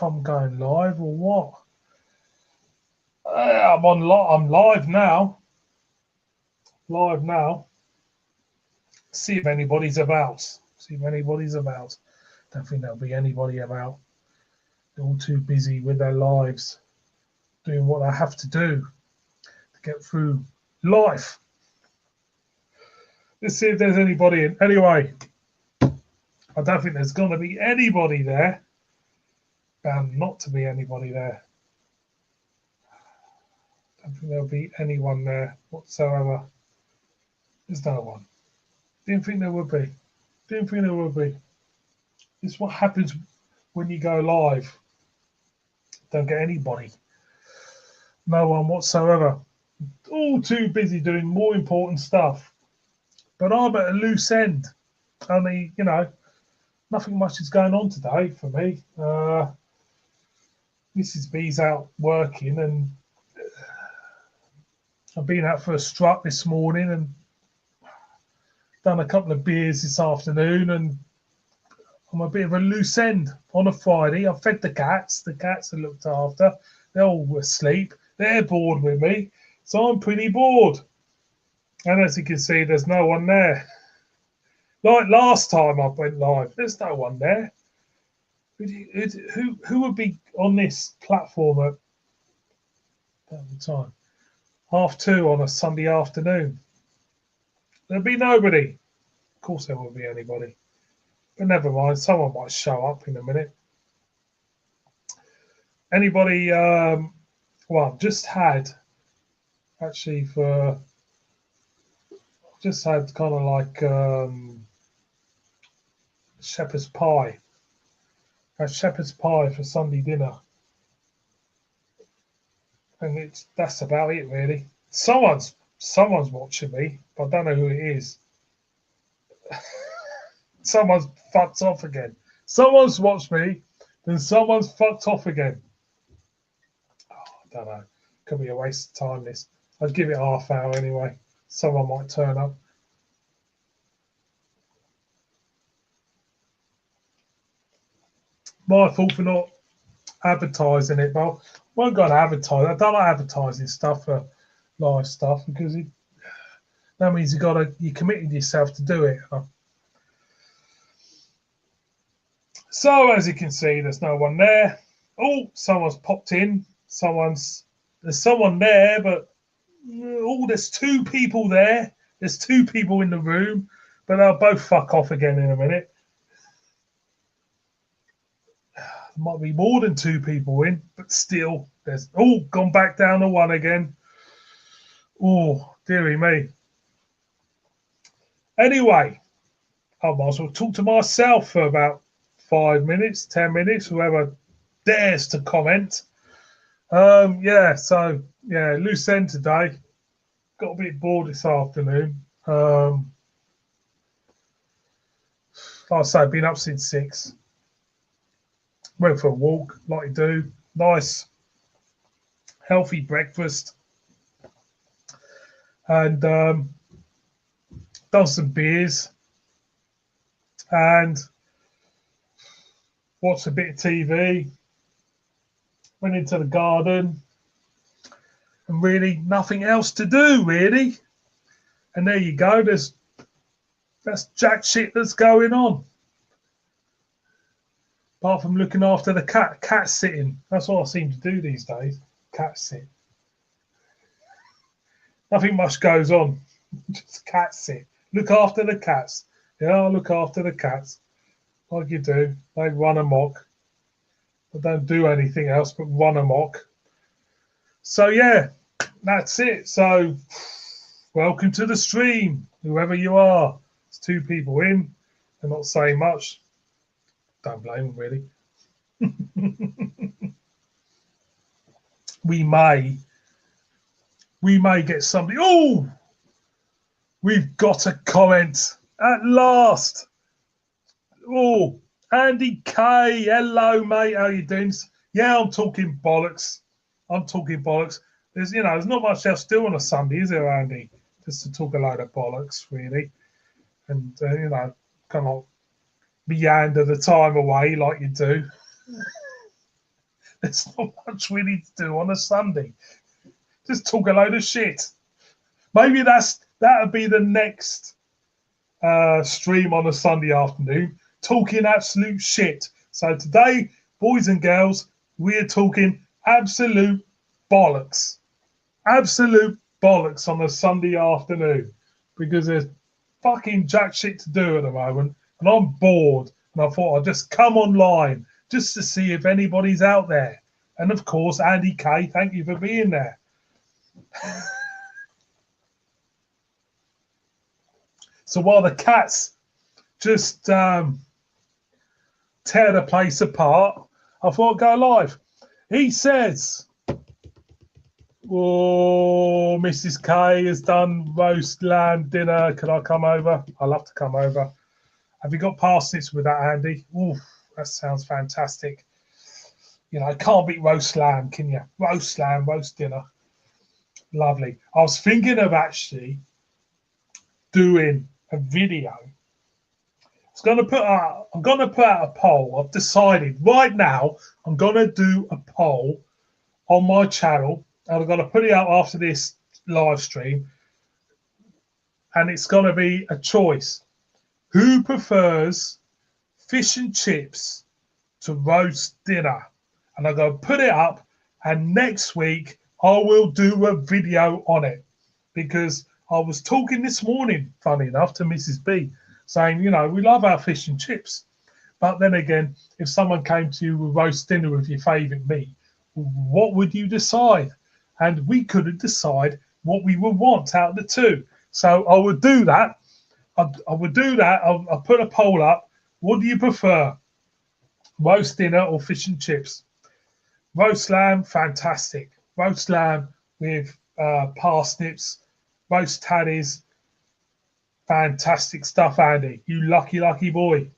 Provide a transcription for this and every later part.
I'm going live or what? I'm live now. Live now. See if anybody's about. Don't think there'll be anybody about. They're all too busy with their lives, doing what they have to do to get through life. Let's see if there's anybody in. Anyway, I don't think there's going to be anybody there. Bound not to be anybody there. Don't think there'll be anyone there whatsoever. There's no one. Didn't think there would be. It's what happens when you go live. Don't get anybody. No one whatsoever. All too busy doing more important stuff. But I'm at a loose end. Only, nothing much is going on today for me. Mrs. B's out working, and I've been out for a strut this morning and done a couple of beers this afternoon, and I'm a bit of a loose end on a Friday. I've fed the cats. The cats are looked after. They're all asleep. They're bored with me. So I'm pretty bored. And as you can see, there's no one there. Like last time I went live, there's no one there. Who would be on this platform at the time? 2:30 on a Sunday afternoon. There'll be nobody. Of course there won't be anybody. But never mind, someone might show up in a minute. Anybody, I've just had kind of like shepherd's pie. I had shepherd's pie for Sunday dinner. And that's about it, really. Someone's watching me, but I don't know who it is. Someone's fucked off again. Someone's watched me, then someone's fucked off again. Oh, I don't know. Could be a waste of time, this. I'd give it half hour anyway. Someone might turn up. My fault for not advertising it, but I won't go and advertise. I don't like advertising stuff for live stuff because that means you committed yourself to do it. So as you can see, there's no one there. Oh, someone's popped in. There's someone there, but there's two people there. There's two people in the room, but they'll both fuck off again in a minute. There might be more than two people in, but still, there's gone back down to one again. Oh, dearie me. Anyway, I might as well talk to myself for about 5 minutes, 10 minutes, whoever dares to comment. Loose end today. Got a bit bored this afternoon. Like I say, been up since 6. Went for a walk, like you do. Nice, healthy breakfast. And done some beers. And watched a bit of TV. Went into the garden. And really nothing else to do, really. And there you go. That's jack shit that's going on. Apart from looking after the cat. Cat sitting. That's what I seem to do these days. Cat sit. Nothing much goes on. Just cat sit. Look after the cats. Yeah, I'll look after the cats. Like you do. They run amok. They don't do anything else but run amok. So yeah, that's it. So welcome to the stream, whoever you are. There's two people in. They're not saying much. Don't blame them, really. We may get somebody. Oh, we've got a comment at last. Oh, Andy K. Hello, mate. How you doing? Yeah, I'm talking bollocks. There's not much else to do on a Sunday, is there, Andy? Just to talk a load of bollocks, really. And, kind of meander the time away like you do. There's not much we need to do on a Sunday. Just talk a load of shit. Maybe that'll be the next stream on a Sunday afternoon, talking absolute shit. So today, boys and girls, we're talking absolute bollocks. Absolute bollocks on a Sunday afternoon because there's fucking jack shit to do at the moment and I'm bored and I thought I'd just come online just to see if anybody's out there. And of course, Andy K, thank you for being there. So while the cats just tear the place apart, I thought I'd go live. He says, oh, Mrs. K has done roast lamb dinner. Can I come over? I'd love to come over. Have you got parsnips with that, Andy? Ooh, that sounds fantastic. You know, can't beat roast lamb, can you? Roast lamb, roast dinner. Lovely. I was thinking of actually doing a video. I'm going to put out a poll. I've decided right now I'm going to do a poll on my channel. And I'm going to put it out after this live stream. And it's going to be a choice. Who prefers fish and chips to roast dinner? And I'm going to put it up. And next week, I will do a video on it. Because I was talking this morning, funny enough, to Mrs. B, saying, you know, we love our fish and chips. But then again, if someone came to you with roast dinner with your favourite meat, what would you decide? And we couldn't decide what we would want out of the two. So I would do that. I would do that. I'll put a poll up. What do you prefer? Roast dinner or fish and chips? Roast lamb, fantastic. Roast lamb with parsnips, roast tatties. Fantastic stuff, Andy. You lucky, lucky boy.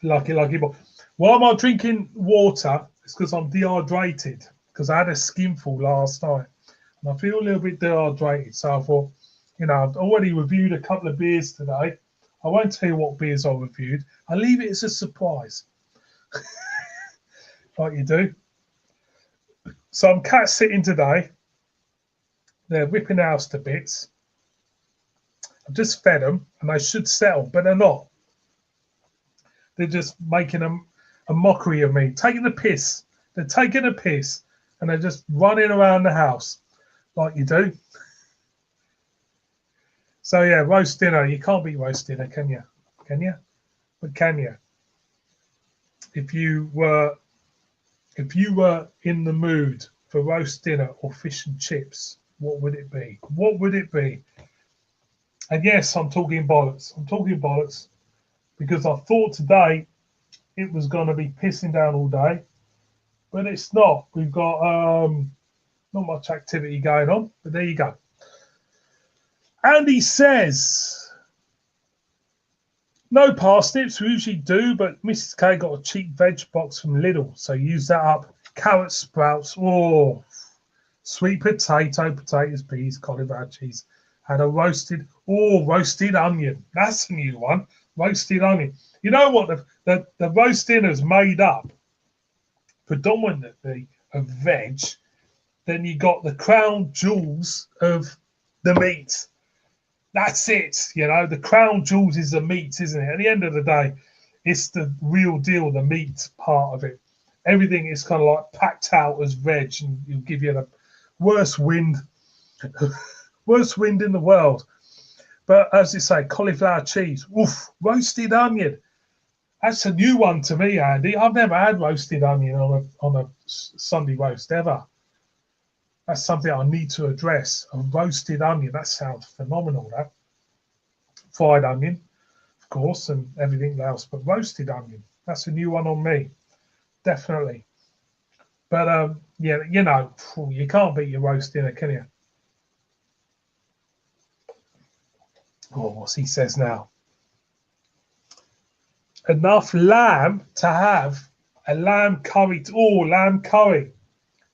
Lucky, lucky boy. Why am I drinking water? It's because I'm dehydrated because I had a skinful last night and I feel a little bit dehydrated. So I thought, you know, I've already reviewed a couple of beers today. I won't tell you what beers I reviewed. I'll leave it as a surprise, like you do. So I'm cat sitting today. They're ripping the house to bits. I've just fed them and they should settle, but they're not. They're just making a mockery of me, taking the piss. They're taking a piss and they're just running around the house like you do. So yeah, roast dinner. You can't beat roast dinner, can you? Can you? But can you? If you were in the mood for roast dinner or fish and chips, what would it be? What would it be? And yes, I'm talking bollocks. I'm talking bollocks because I thought today it was going to be pissing down all day, but it's not. We've got not much activity going on, but there you go. Andy says, no parsnips, we usually do, but Mrs. K got a cheap veg box from Lidl, so use that up. Carrot sprouts, oh, sweet potato, potatoes, peas, cauliflower cheese, and a roasted onion. That's a new one, roasted onion. You know what? The roast dinner's made up predominantly of veg. Then you got the crown jewels of the meat. That's it. You know, the crown jewels is the meat, isn't it? At the end of the day, it's the real deal, the meat part of it. Everything is kind of like packed out as veg, and it'll give you the worst wind in the world. But as you say, cauliflower cheese, oof, roasted onion. That's a new one to me, Andy. I've never had roasted onion on a Sunday roast ever. That's something I need to address. A roasted onion, that sounds phenomenal, that. Fried onion, of course, and everything else, but roasted onion, that's a new one on me, definitely. But yeah, you know, you can't beat your roast dinner, can you? Oh, what's he says now? Enough lamb to have a lamb curry. Oh, lamb curry.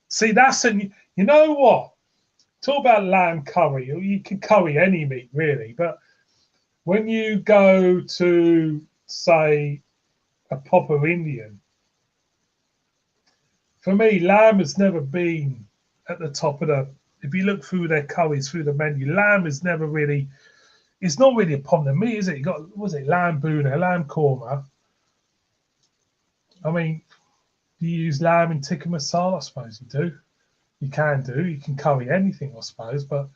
See, that's a, you know what? Talk about lamb curry. You can curry any meat, really. But when you go to, say, a proper Indian. For me, lamb has never been at the top of the. If you look through their curries, through the menu, lamb is never really. It's not really upon the meat, is it? You got, was it lamb bhuna, lamb korma? I mean, do you use lamb in tikka masala? I suppose you do. You can do. You can curry anything, I suppose. But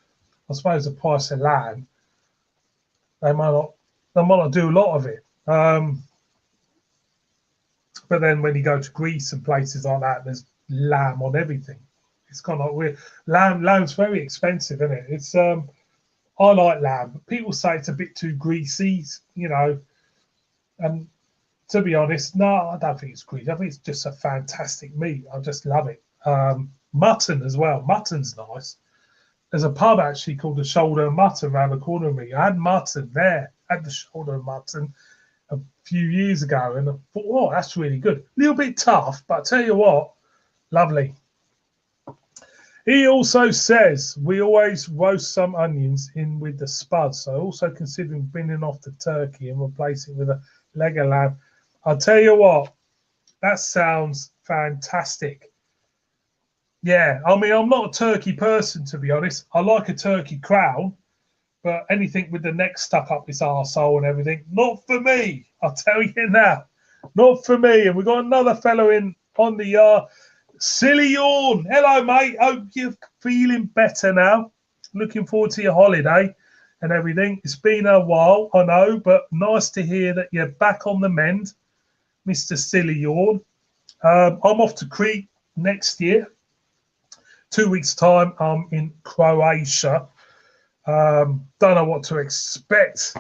I suppose the price of lamb, they might not do a lot of it. But then when you go to Greece and places like that, there's lamb on everything. It's kind of like weird. Lamb's very expensive, isn't it? It's I like lamb. People say it's a bit too greasy, you know. And to be honest, no, I don't think it's greasy. I think it's just a fantastic meat. I just love it. Mutton as well. Mutton's nice. There's a pub actually called the Shoulder of Mutton around the corner of me. I had mutton there. Had the shoulder of mutton a few years ago, and I thought, oh, that's really good. A little bit tough, but I tell you what, lovely. He also says we always roast some onions in with the spuds, so also considering binning off the turkey and replacing it with a leg of lamb. I'll tell you what, that sounds fantastic. Yeah, I mean, I'm not a turkey person, to be honest. I like a turkey crown, but anything with the neck stuck up its arsehole and everything, not for me. I'll tell you now, not for me. And we've got another fellow in on the Silly Yawn. Hello, mate. Hope you're feeling better now. Looking forward to your holiday and everything. It's been a while, I know, but nice to hear that you're back on the mend, Mr. Silly Yawn. I'm off to Crete next year. 2 weeks' time, I'm in Croatia. Don't know what to expect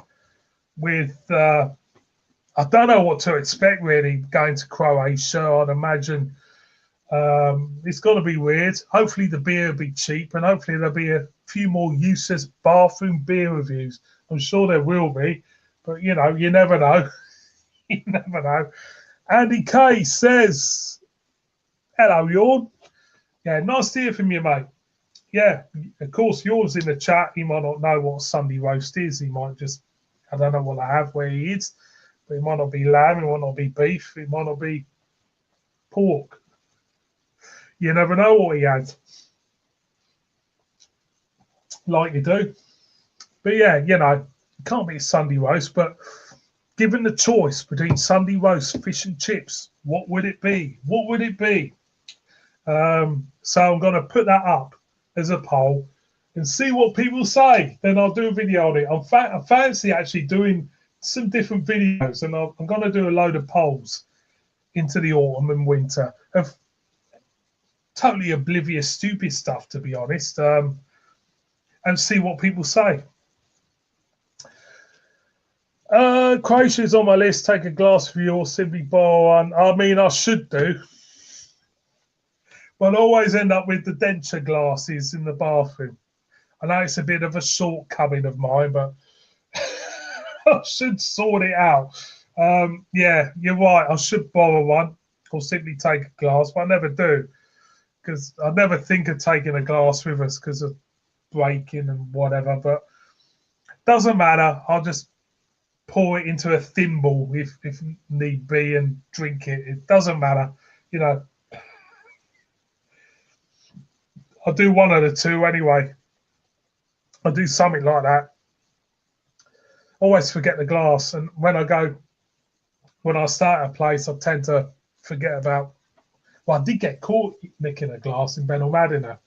with. I don't know what to expect really going to Croatia. I'd imagine it's going to be weird. Hopefully the beer will be cheap, and hopefully there'll be a few more useless bathroom beer reviews. I'm sure there will be, but you know, you never know. You never know. Andy K says, "Hello, Yawn. Yeah, nice to hear from you, mate. Yeah, of course, yours in the chat. He might not know what Sunday roast is. He might just, I don't know what I have where he is, but it might not be lamb, it might not be beef, it might not be pork. You never know what he has, like you do. But yeah, you know, it can't be a Sunday roast, but given the choice between Sunday roast, fish and chips, what would it be? What would it be? So I'm going to put that up as a poll and see what people say. Then I'll do a video on it. I fancy actually doing some different videos, and I'm going to do a load of polls into the autumn and winter of totally oblivious, stupid stuff, to be honest, and see what people say. Croatia's on my list. Take a glass for your simply borrow one. I mean, I should do. But I always end up with the denture glasses in the bathroom. I know it's a bit of a shortcoming of mine, but I should sort it out. Yeah, you're right. I should borrow one or simply take a glass, but I never do because I never think of taking a glass with us because of breaking and whatever. But it doesn't matter. I'll just pour it into a thimble if need be and drink it. It doesn't matter, you know. I'll do one of the two anyway. I'll do something like that. Always forget the glass. And when I start a place, I tend to forget about. Well, I did get caught nicking a glass in Benalmadena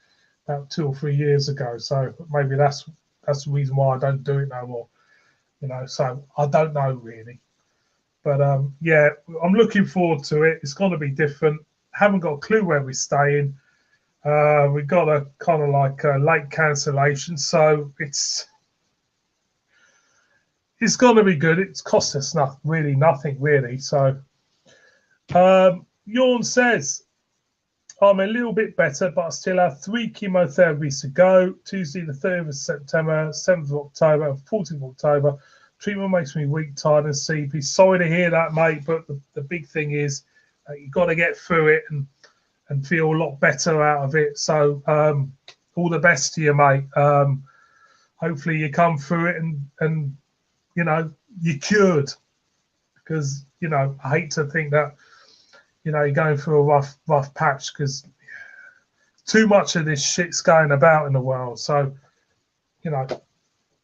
about 2 or 3 years ago. So maybe that's the reason why I don't do it no more. You know, so I don't know really. But yeah, I'm looking forward to it. It's going to be different. Haven't got a clue where we're staying. We've got a kind of like a late cancellation, so it's going to be good. It's cost us nothing really. So Yawn says, I'm a little bit better, but I still have 3 chemotherapies to go. Tuesday the 3rd of September, 7th of October, and 14th of October. Treatment makes me weak, tired, and sleepy. Sorry to hear that, mate, but the big thing is you've got to get through it and feel a lot better out of it. So all the best to you, mate. Hopefully you come through it and you know, you're cured, because you know, I hate to think that, you know, you're going through a rough patch, because too much of this shit's going about in the world. So, you know,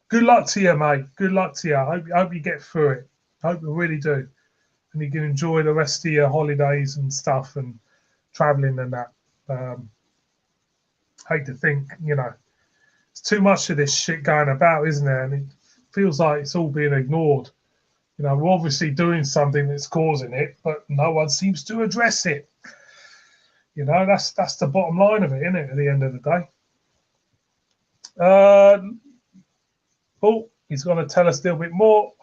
good luck to you, mate. Good luck to you. I hope you get through it. I hope you really do. And you can enjoy the rest of your holidays and stuff and traveling and that. Hate to think, you know, it's too much of this shit going about, isn't there? And it feels like it's all being ignored. You know, we're obviously doing something that's causing it, but no one seems to address it. You know, that's the bottom line of it, isn't it, at the end of the day? Oh, he's going to tell us a little bit more.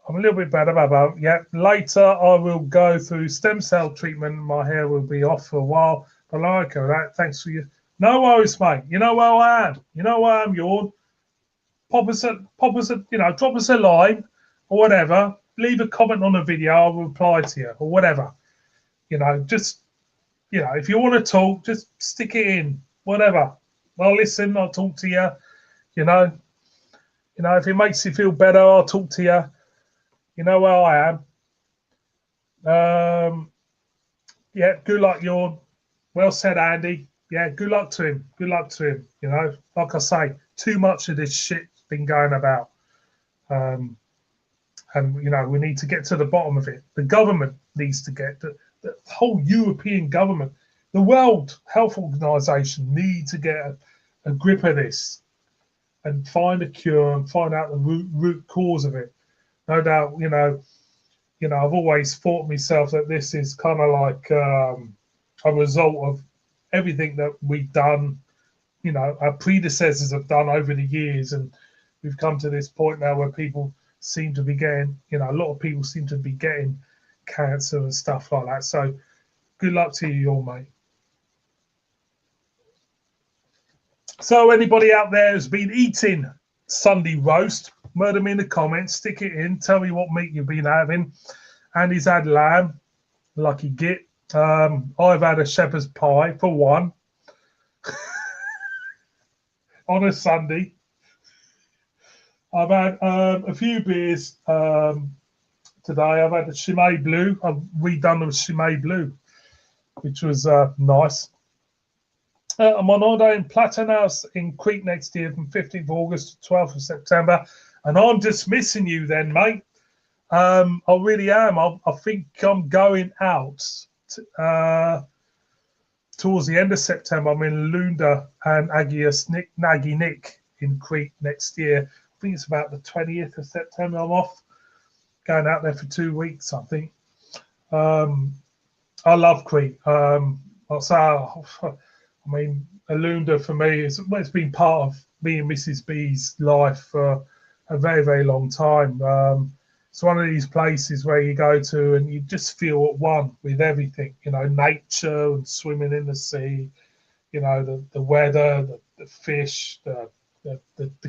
I'm a little bit better about yeah. Later, I will go through stem cell treatment. My hair will be off for a while. But like that, thanks for you. No worries, mate. You know where I am. You know where I am, Yawn. Pop us a, you know, drop us a line or whatever. Leave a comment on the video. I'll reply to you or whatever. You know, just, you know, if you want to talk, just stick it in. Whatever. I'll listen. I'll talk to you. You know, if it makes you feel better, I'll talk to you. You know where I am. Yeah, good luck, Yawn. Well said, Andy. Yeah, good luck to him. Good luck to him. You know, like I say, too much of this shit's been going about. And, you know, we need to get to the bottom of it. The government needs to get, the whole European government, the World Health Organization need to get a grip of this and find a cure and find out the root cause of it. No doubt, you know, I've always thought myself that this is kind of like a result of everything that we've done, you know, our predecessors have done over the years. And we've come to this point now where people seem to be getting, you know, a lot of people seem to be getting cancer and stuff like that. So good luck to you all, mate. So anybody out there who's been eating Sunday roast, murder me in the comments, stick it in, tell me what meat you've been having. And he's had lamb, lucky git. I've had a shepherd's pie for one on a Sunday. I've had a few beers today. I've had a Chimay Blue. I've redone the Chimay Blue, which was nice. I'm on holiday in Platten House in Crete next year from 15th of August to 12th of September. And I'm just missing you then, mate. I really am. I think I'm going out towards the end of September. I'm in Lunda and Nagi Nick in Crete next year. I think it's about the 20th of September. I'm off, going out there for 2 weeks, I think. I love Crete. I mean, Alunda for me it's been part of me and Mrs. B's life for a very, very long time. It's one of these places where you go to and you just feel at one with everything, you know, nature and swimming in the sea, you know, the weather, the fish, the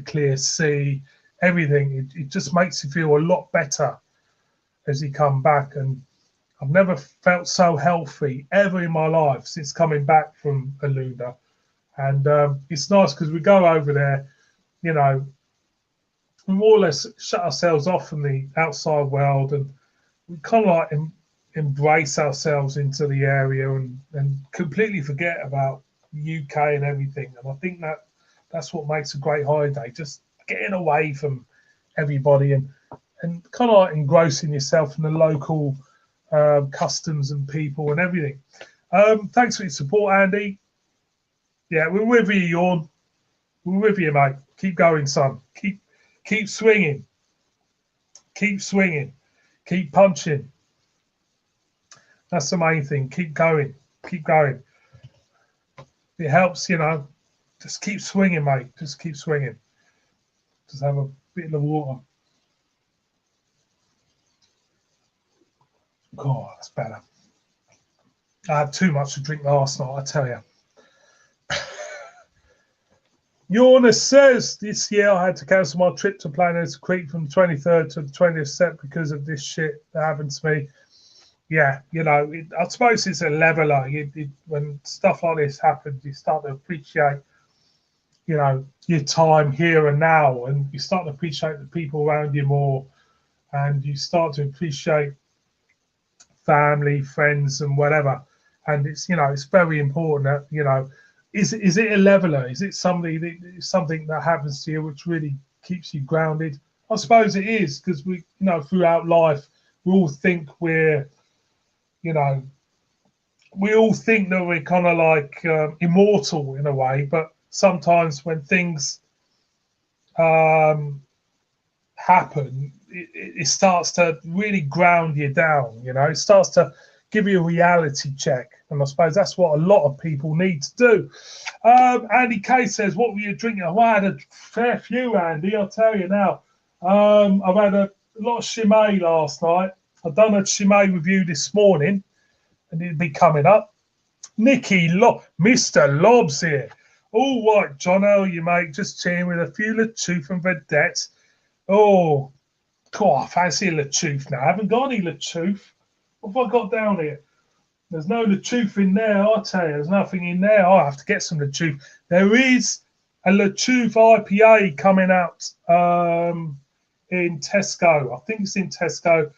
clear sea, everything. It just makes you feel a lot better as you come back. And I've never felt so healthy ever in my life since coming back from Alunda. And it's nice because we go over there, you know, we more or less shut ourselves off from the outside world, and we kind of like embrace ourselves into the area and completely forget about the UK and everything. And I think that's what makes a great holiday, just getting away from everybody and kind of like engrossing yourself in the local customs and people and everything. Thanks for your support, Andy. Yeah, we're with you, Yawn. We're with you, mate. Keep going, son. Keep swinging. Keep swinging. Keep punching. That's the main thing. Keep going. Keep going. It helps, you know. Just keep swinging, mate. Just keep swinging. Just have a bit of water. God, that's better. I had too much to drink last night, I tell you. Yorna says this year I had to cancel my trip to Planet Creek from the 23rd to the 20th Sep because of this shit that happened to me. Yeah, you know, I suppose it's a leveler. When stuff like this happens, you start to appreciate, you know, your time here and now, and you start to appreciate the people around you more, and you start to appreciate, family, friends, and whatever. And it's, you know, it's very important that, you know, is it a leveler? Is it something that happens to you which really keeps you grounded? I suppose it is, because we, you know, throughout life, we all think we're, you know, we all think that we're kind of like immortal in a way, but sometimes when things um, happen, it starts to really ground you down. You know, it starts to give you a reality check, and I suppose that's what a lot of people need to do. Andy K says, "What were you drinking?" Well, I had a fair few, Andy. I'll tell you now. I've had a lot of Chimay last night. I've done a Chimay review this morning, and it'll be coming up. Mr. Lobs here. All right, John, how are you, mate? Just chilling with a few Latooth and vedettes. Oh, God, I fancy a Latooth now. I haven't got any Latooth. What have I got down here? There's no Latooth in there, I'll tell you. There's nothing in there. I'll have to get some Latooth. There is a Latooth IPA coming out in Tesco. I think it's in Tesco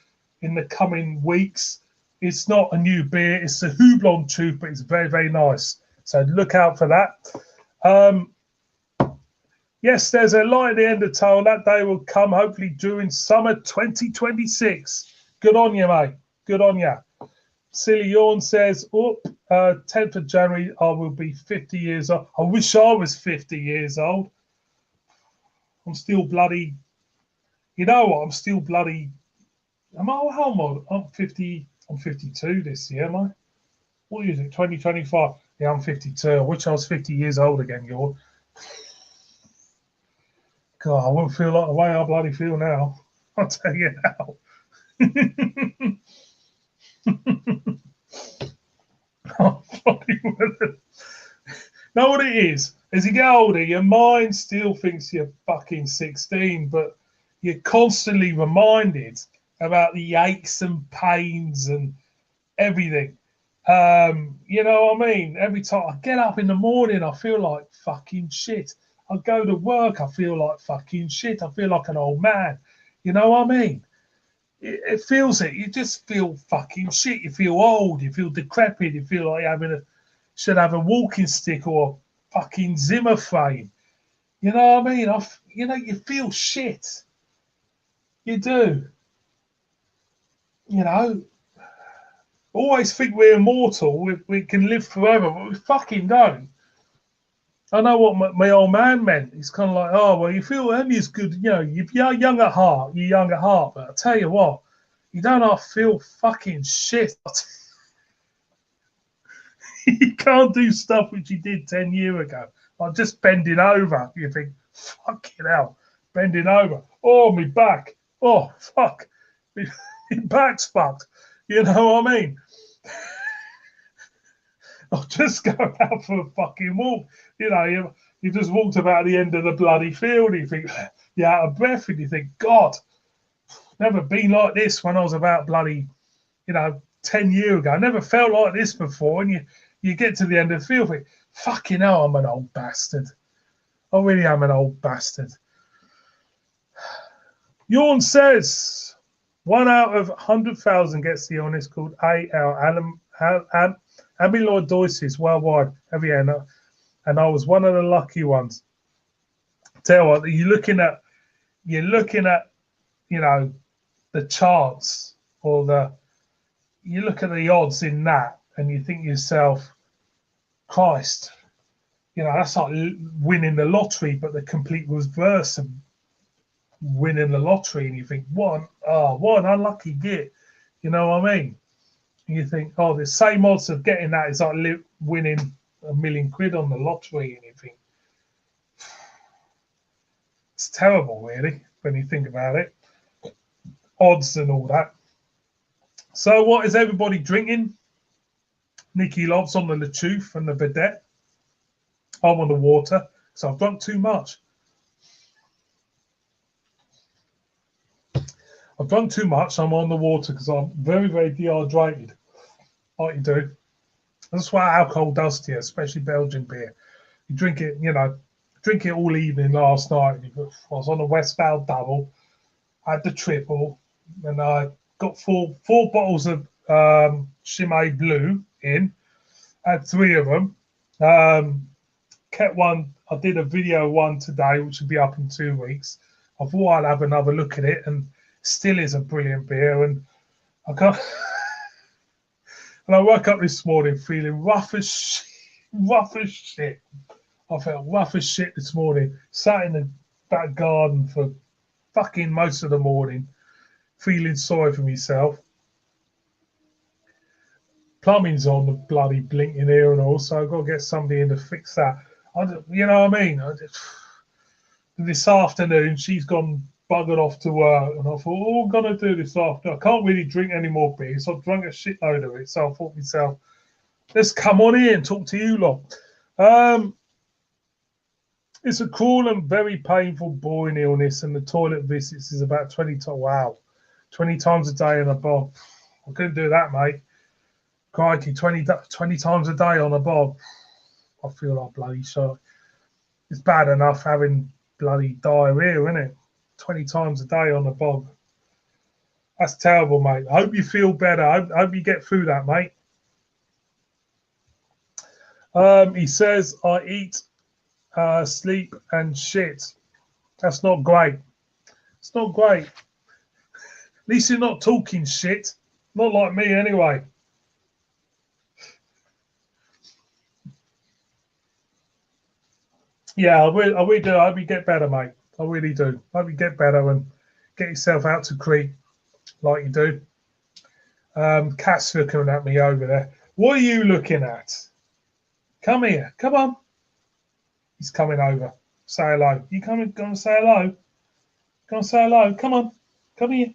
in the coming weeks. It's not a new beer. It's a Houblon Tooth, but it's very, very nice. So look out for that. Yes, there's a light at the end of the tunnel. That day will come, hopefully, during summer 2026. Good on you, mate. Good on you. Silly Yawn says, 10th of January, I will be 50 years old. I wish I was 50 years old. I'm still bloody, you know what? I'm still bloody, how old? I'm 50, I'm 52 this year, am I? What is it, 2025? Yeah, I'm 52. I wish I was 50 years old again, Yawn. God, I wouldn't feel like the way I bloody feel now. I'll tell you now. Know what it is? As you get older, your mind still thinks you're fucking 16, but you're constantly reminded about the aches and pains and everything. You know what I mean? Every time I get up in the morning, I feel like fucking shit. I go to work, I feel like fucking shit. I feel like an old man. You know what I mean? It feels it. You just feel fucking shit. You feel old. You feel decrepit. You feel like you're should have a walking stick or a fucking Zimmer frame. You know what I mean? You know, you feel shit. You do. You know, always think we're immortal. We can live forever, but we fucking don't. I know what my old man meant. He's kind of like, oh, well, you feel as good. You know, if you're young at heart, you're young at heart. But I tell you what, you don't have to feel fucking shit. You can't do stuff which you did 10 years ago. Like just bending over. You think, fucking hell, bending over. Oh, my back. Oh, fuck. My back's fucked. You know what I mean? I'll just go out for a fucking walk. You know, you just walked about the end of the bloody field. And you think, you're out of breath. And you think, God, never been like this when I was about bloody, 10 years ago. I never felt like this before. And you get to the end of the field, think, fucking hell, I'm an old bastard. I really am an old bastard. Yawn says, 1 out of 100,000 gets the illness called amyloidosis worldwide every year, and I was one of the lucky ones. Tell you what, you're looking at, the charts or you look at the odds in that, and you think to yourself, Christ, that's like winning the lottery, but the complete reverse of winning the lottery. And you think, what an unlucky git. You know what I mean? And you think, oh, the same odds of getting that is like winning £1 million on the lottery. And you think, it's terrible, really, when you think about it. Odds and all that. So what is everybody drinking? Nikki Love's on the Latooth and the Vedette. I'm on the water, so I've drunk too much. I've drunk too much. I'm on the water because I'm very, very dehydrated. Like you do. That's what alcohol does to you, especially Belgian beer. You drink it, drink it all evening last night. I was on the Westbound double, I had the triple, and I got four bottles of Chimay Blue in. Had 3 of them. Kept one. I did a video one today, which will be up in 2 weeks. I thought I'd have another look at it, and still is a brilliant beer. And I can't. And I woke up this morning feeling rough as shit. Rough as shit. I felt rough as shit this morning. Sat in the back garden for fucking most of the morning, feeling sorry for myself. Plumbing's on the bloody blinking here and all, so I've got to get somebody in to fix that. You know what I mean? This afternoon, she's gone buggered off to work, and I thought, all I'm going to do this afternoon, I can't really drink any more beer, so I've drunk a shitload of it. So I thought to myself, let's come on here and talk to you lot. It's a cruel and very painful, boring illness, and the toilet visits is about 20 times. Wow, 20 times a day in a bob. I couldn't do that, mate. Crikey, 20 times a day on a bob. I feel like bloody shot. It's bad enough having bloody diarrhea, isn't it? 20 times a day on a bob. That's terrible, mate. I hope you feel better. I hope you get through that, mate. He says, I eat, sleep, and shit. That's not great. It's not great. At least you're not talking shit. Not like me, anyway. Yeah, I really do. I hope you get better, mate. I really do. I hope you get better and get yourself out to Crete like you do. Cat's looking at me over there. What are you looking at? Come here. Come on. He's coming over. Say hello. You coming? Gonna say hello? Gonna say hello? Come on. Come here.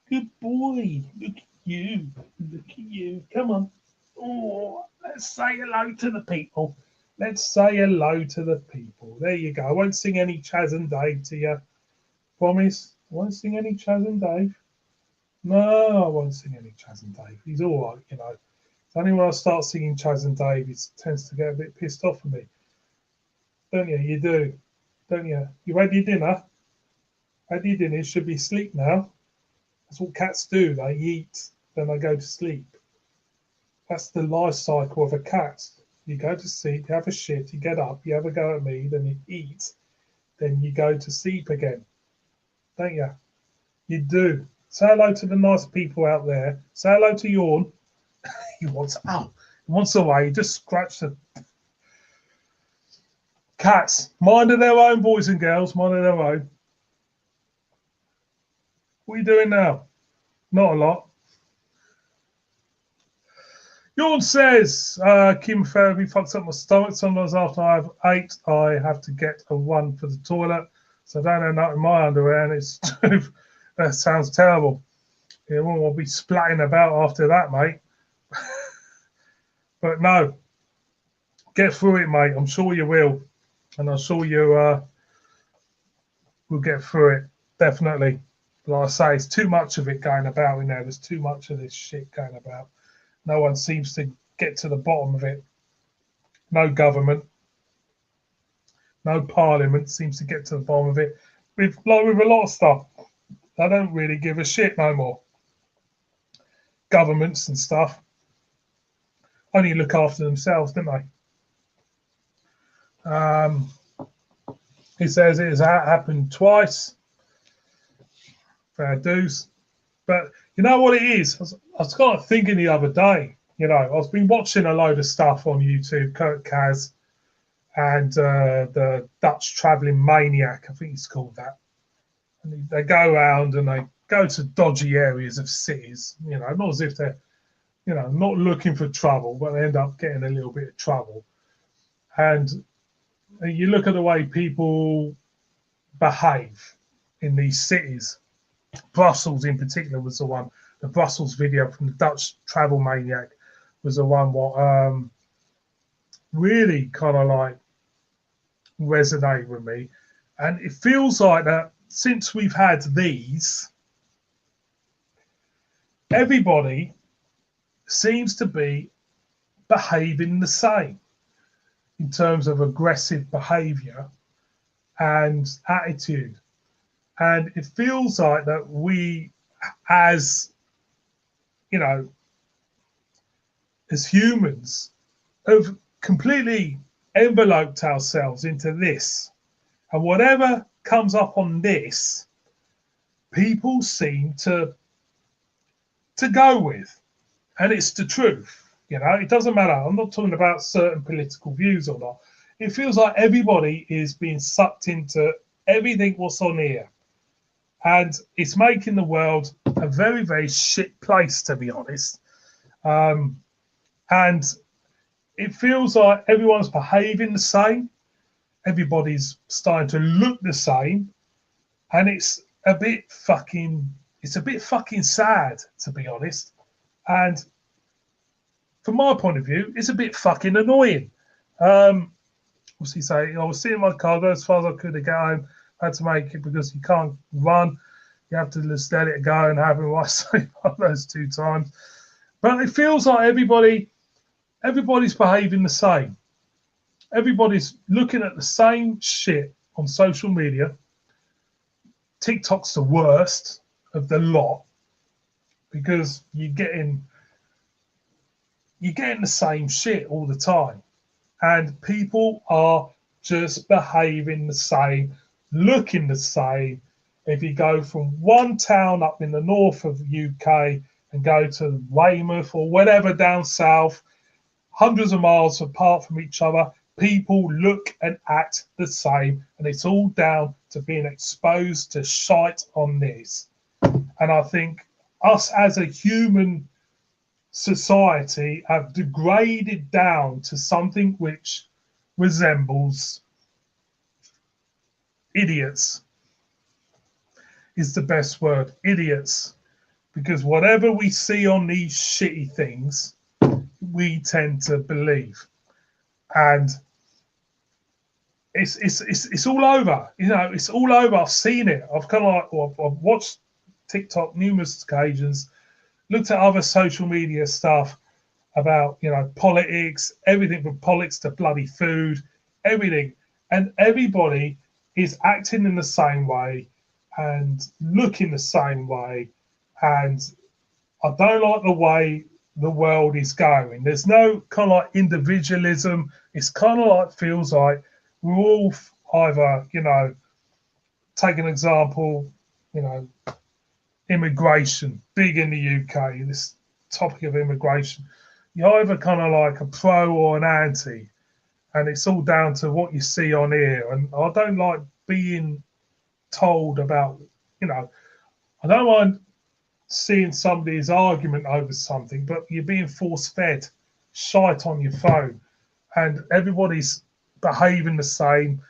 Good boy. Look at you. Look at you. Come on. Oh, let's say hello to the people. Let's say hello to the people. There you go. I won't sing any Chaz and Dave to you. Promise? I won't sing any Chaz and Dave. No, I won't sing any Chaz and Dave. He's all right, you know. It's only when I start singing Chaz and Dave, he tends to get a bit pissed off at me. Don't you? You do. Don't you? You had your dinner? Had your dinner? You should be asleep now. That's what cats do. They eat, then they go to sleep. That's the life cycle of a cat. You go to sleep, you have a shit, you get up, you have a go at me, then you eat, then you go to sleep again. Don't you? You do. Say hello to the nice people out there. Say hello to Yawn. He wants away. He just scratched the cats. Mind of their own, boys and girls. Mind of their own. What are you doing now? Not a lot. Yawn says, Kim Therapy fucks up my stomach. Sometimes after I've ate, I have to get a run for the toilet. So I don't end up in my underwear, and it's that sounds terrible. You won't want to be splatting about after that, mate. But no, get through it, mate. I'm sure you will. And I'm sure you will get through it, definitely. But like I say, it's too much of it going about in there. There's too much of this shit going about. No one seems to get to the bottom of it. No government, no parliament seems to get to the bottom of it. With a lot of stuff, they don't really give a shit no more. Governments and stuff only look after themselves, don't they? He says it has happened twice. Fair dues. But you know what it is? I was kind of thinking the other day, you know, I've been watching a load of stuff on YouTube, Kurt Kaz and the Dutch Travelling Maniac, I think he's called that. And they go around and they go to dodgy areas of cities, you know, not as if they're, you know, not looking for trouble, but they end up getting a little bit of trouble. And you look at the way people behave in these cities. Brussels in particular was the one. The Brussels video from the Dutch Travel Maniac was the one what really kind of like resonated with me. And it feels like that since we've had these, everybody seems to be behaving the same in terms of aggressive behavior and attitude. And it feels like that we, as you know, as humans, have completely enveloped ourselves into this. And whatever comes up on this, people seem to go with. And it's the truth. It doesn't matter. I'm not talking about certain political views or not. It feels like everybody is being sucked into everything what's on here. And it's making the world a very, very shit place, to be honest. And it feels like everyone's behaving the same. Everybody's starting to look the same. And it's a bit fucking sad, to be honest. And from my point of view, it's a bit fucking annoying. What's he say? I was sitting in my car, go as far as I could to get home. I had to make it because you can't run. You have to just let it go and have it right sleep on those 2 times. But it feels like everybody's behaving the same. Everybody's looking at the same shit on social media. TikTok's the worst of the lot because you're getting the same shit all the time. And people are just behaving the same, looking the same. If you go from one town up in the north of the UK and go to Weymouth or whatever down south, hundreds of miles apart from each other, people look and act the same. And it's all down to being exposed to shite on this. And I think us as a human society have degraded down to something which resembles idiots is the best word, idiots, because whatever we see on these shitty things we tend to believe. And it's all over, it's all over. I've seen it. I've watched TikTok numerous occasions, looked at other social media stuff about, politics, everything from politics to bloody food, everything. And everybody is acting in the same way and looking the same way. And I don't like the way the world is going. There's no kind of like individualism. It's kind of like, feels like we're all either, take an example, immigration, big in the UK, this topic of immigration. You're either kind of like a pro or an anti, and it's all down to what you see on here. And I don't like being told about, I don't mind seeing somebody's argument over something, but you're being force-fed shite on your phone, and everybody's behaving the same,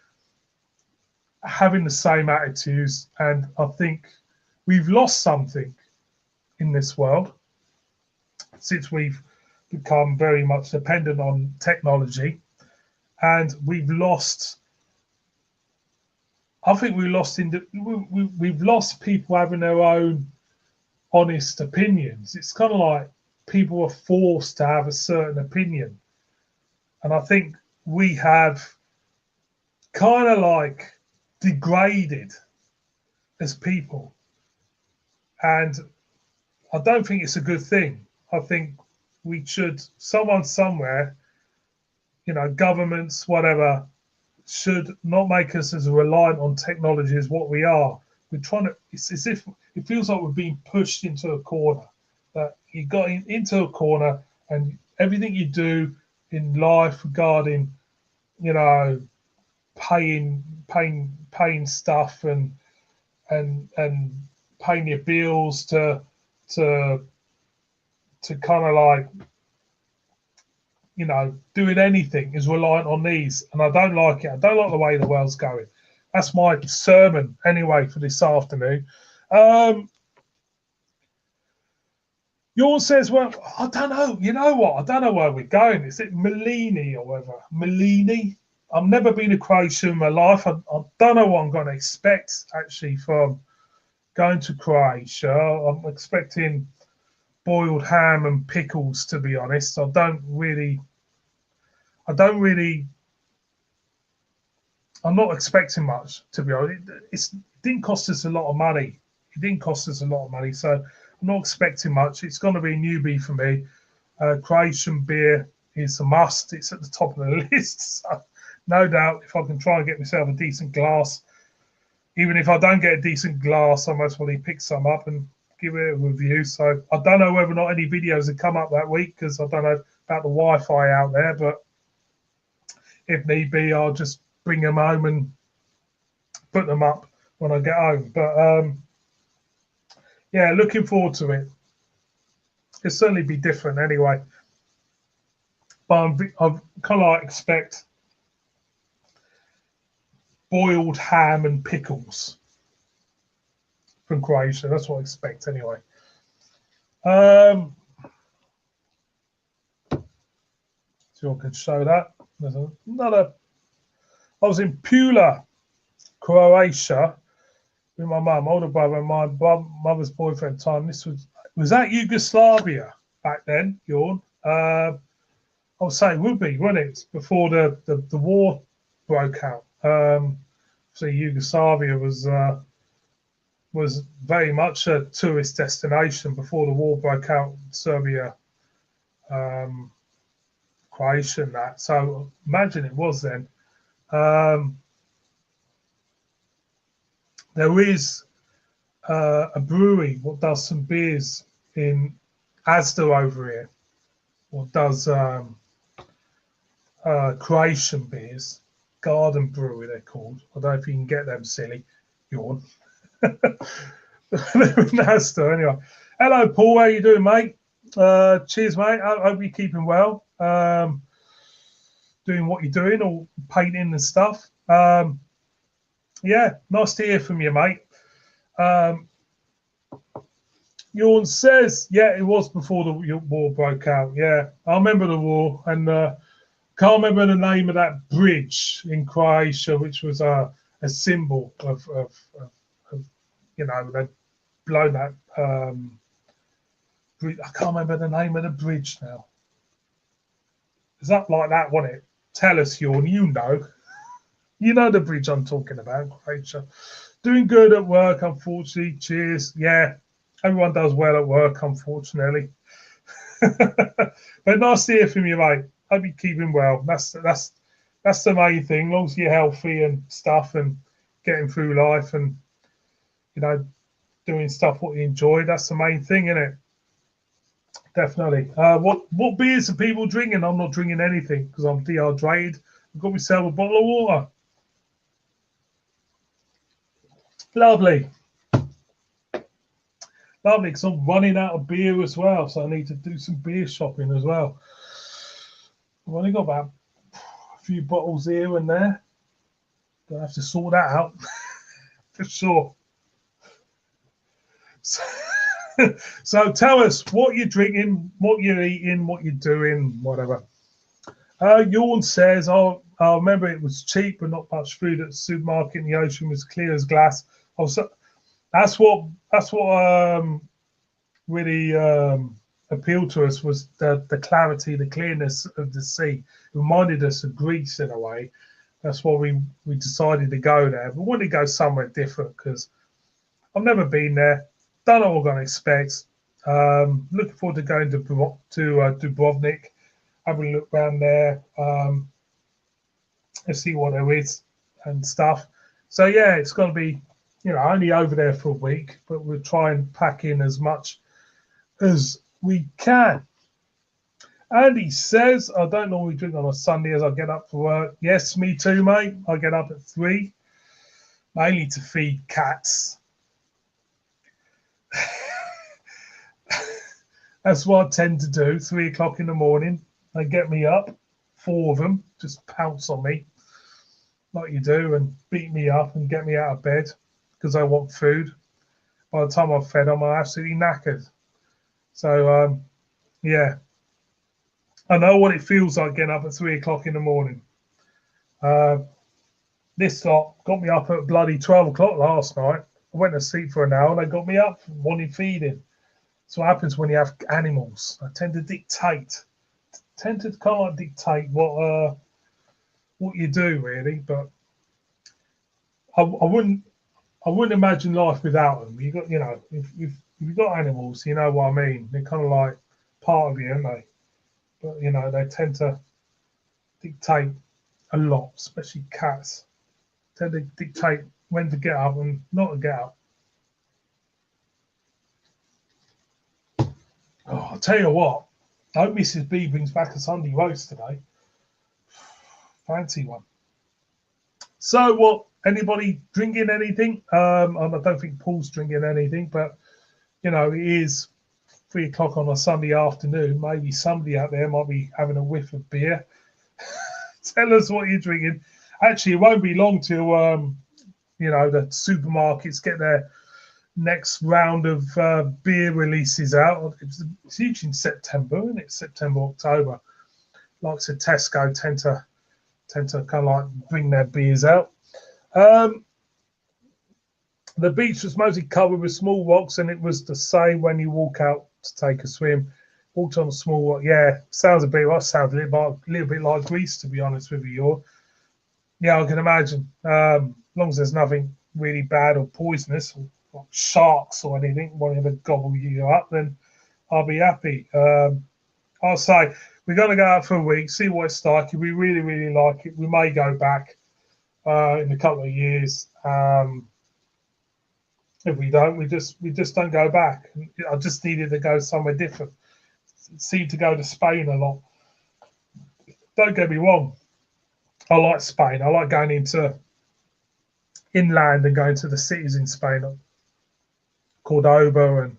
having the same attitudes. And I think we've lost something in this world since we've become very much dependent on technology, and we've lost. I think we've lost people having their own honest opinions. It's kind of like people are forced to have a certain opinion, and I think we have kind of like degraded as people. And I don't think it's a good thing. I think we should, someone somewhere, governments, whatever, should not make us as reliant on technology as what we are. We're trying to, it's as if it feels like we're being pushed into a corner, that you got into a corner, and everything you do in life regarding, paying stuff and paying your bills to kind of like, doing anything is reliant on these. And I don't like it. I don't like the way the world's going. That's my sermon anyway for this afternoon. Yours says, well, I don't know. You know what? I don't know where we're going. Is it Melini or whatever? Melini? I've never been to Croatia in my life. I don't know what I'm going to expect actually from going to Croatia. I'm expecting boiled ham and pickles, to be honest. I'm not expecting much, to be honest. It didn't cost us a lot of money. So I'm not expecting much. It's going to be a newbie for me. Croatian beer is a must. It's at the top of the list. So no doubt, if I can try and get myself a decent glass, even if I don't get a decent glass, I most probably pick some up and give it a review. So I don't know whether or not any videos have come up that week because I don't know about the Wi-Fi out there. But if need be, I'll just bring them home and put them up when I get home. But yeah, looking forward to it. It'll certainly be different anyway. But I kind of like expect boiled ham and pickles from Croatia. That's what I expect anyway. So I can show that. There's another. I was in Pula, Croatia, with my mum, older brother, and my mother's boyfriend. Time this was that Yugoslavia back then. Yawn. I would say it would be, wouldn't it? Before the war broke out. So Yugoslavia was very much a tourist destination before the war broke out. Serbia, Croatia, and that. So imagine it was then. There is a brewery what does some beers in Asda over here. What does Croatian beers? Garden Brewery, they're called. I don't know if you can get them, silly. Yawn. Asda, anyway. Hello, Paul. How you doing, mate? Cheers, mate. I hope you're keeping well. Doing what you're doing, or painting and stuff. Yeah, nice to hear from you, mate. Yawn says, yeah, it was before the war broke out. Yeah, I remember the war, and can't remember the name of that bridge in Croatia, which was a symbol of you know, they'd blown that. I can't remember the name of the bridge now. It's up like that, wasn't it? Tell us, Yawn. You know. You know the bridge I'm talking about, Croatia. Doing good at work, unfortunately. Cheers. Yeah, everyone does well at work, unfortunately. But nice to hear from you, mate. Hope you're keeping well. That's the main thing. As long as you're healthy and stuff and getting through life and, you know, doing stuff what you enjoy, that's the main thing, isn't it? Definitely. What beers are people drinking? I'm not drinking anything because I'm dehydrated. I've got myself a bottle of water. Lovely. Lovely, because I'm running out of beer as well, so I need to do some beer shopping as well. I've only got about a few bottles here and there. Gonna have to sort that out for sure. So tell us what you're drinking, what you're eating, what you're doing, whatever. Yawn says, I remember it was cheap but not much food at the supermarket, and the ocean was clear as glass. That's what really appealed to us, was the clarity, the clearness of the sea. It reminded us of Greece in a way. That's why we decided to go there. But we wanted to go somewhere different because I've never been there. Don't know what I'm going to expect. Looking forward to going to Dubrovnik, having a look around there, and see what there is and stuff. So yeah, it's going to be, you know, only over there for a week, but we'll try and pack in as much as we can. Andy says, I don't normally drink on a Sunday as I get up for work. Yes, me too, mate. I get up at 3, mainly to feed cats. That's what I tend to do, 3 o'clock in the morning. They get me up, 4 of them, just pounce on me like you do and beat me up and get me out of bed because I want food. By the time I've fed them, I'm absolutely knackered. So, yeah, I know what it feels like getting up at 3 o'clock in the morning. This lot got me up at bloody 12 o'clock last night. I went to sleep for an hour and they got me up wanting feeding. That's what happens when you have animals. I tend to dictate, kind of dictate what you do, really. But I wouldn't imagine life without them. You know, if If you've got animals, you know what I mean. They're kind of like part of you, aren't they? But you know, they tend to dictate a lot, especially cats. Tend to dictate when to get up and not to get up. Oh, I'll tell you what. I hope Mrs. B brings back a Sunday roast today. Fancy one. So, what? Anybody drinking anything? I don't think Paul's drinking anything, but you know, it is 3 o'clock on a Sunday afternoon. Maybe somebody out there might be having a whiff of beer. Tell us what you're drinking. Actually, it won't be long till you know, the supermarkets get their next round of beer releases out. It's usually in September, isn't it? September, October. Like I said, Tesco tend to kind of like bring their beers out. The beach was mostly covered with small rocks, and it was the same when you walk out to take a swim. Walked on a small rock. Yeah, sounds a bit. Well, sounds a little bit like Greece, to be honest with you. Yeah, I can imagine. As long as there's nothing really bad or poisonous, or like sharks or anything wanting to gobble you up, then I'll be happy. I'll say we're going to go out for a week, see what it's like. If we really, really like it, we may go back in a couple of years. If we don't, we just don't go back. I just needed to go somewhere different. Seem to go to Spain a lot. Don't get me wrong. I like Spain. I like going into inland and going to the cities in Spain, Cordoba and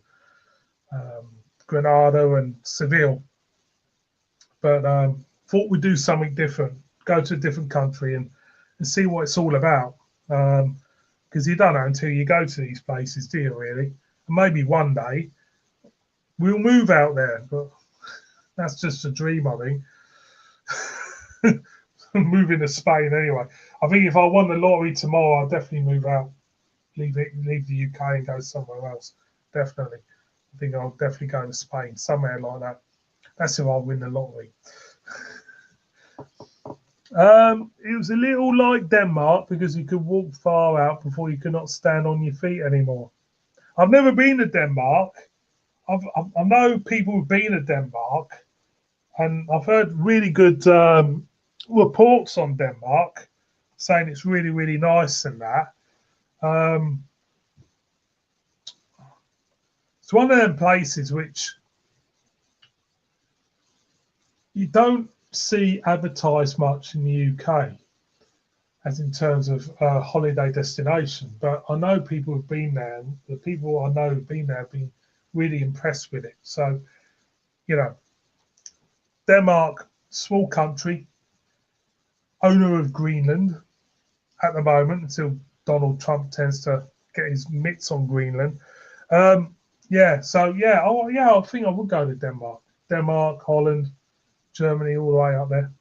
Granada and Seville. But thought we'd do something different. Go to a different country and see what it's all about. Because you don't know until you go to these places, do you, really? And maybe one day we'll move out there, but that's just a dream, I think. Moving to Spain anyway. I think if I won the lottery tomorrow, I'll definitely move out, leave the UK and go somewhere else. Definitely. I think I'll definitely go to Spain, somewhere like that. That's if I win the lottery. It was a little like Denmark because you could walk far out before you could not stand on your feet anymore. I've never been to Denmark. I know people who've been to Denmark, and I've heard really good reports on Denmark, saying it's really, really nice and that. It's one of them places which you don't see advertised much in the UK, as in terms of holiday destination. But I know people have been there, and the people I know who've been there have been really impressed with it. So, you know, Denmark, small country, owner of Greenland at the moment, until Donald Trump tends to get his mitts on Greenland. I think I would go to Denmark. Denmark, Holland, Germany, all the way up there.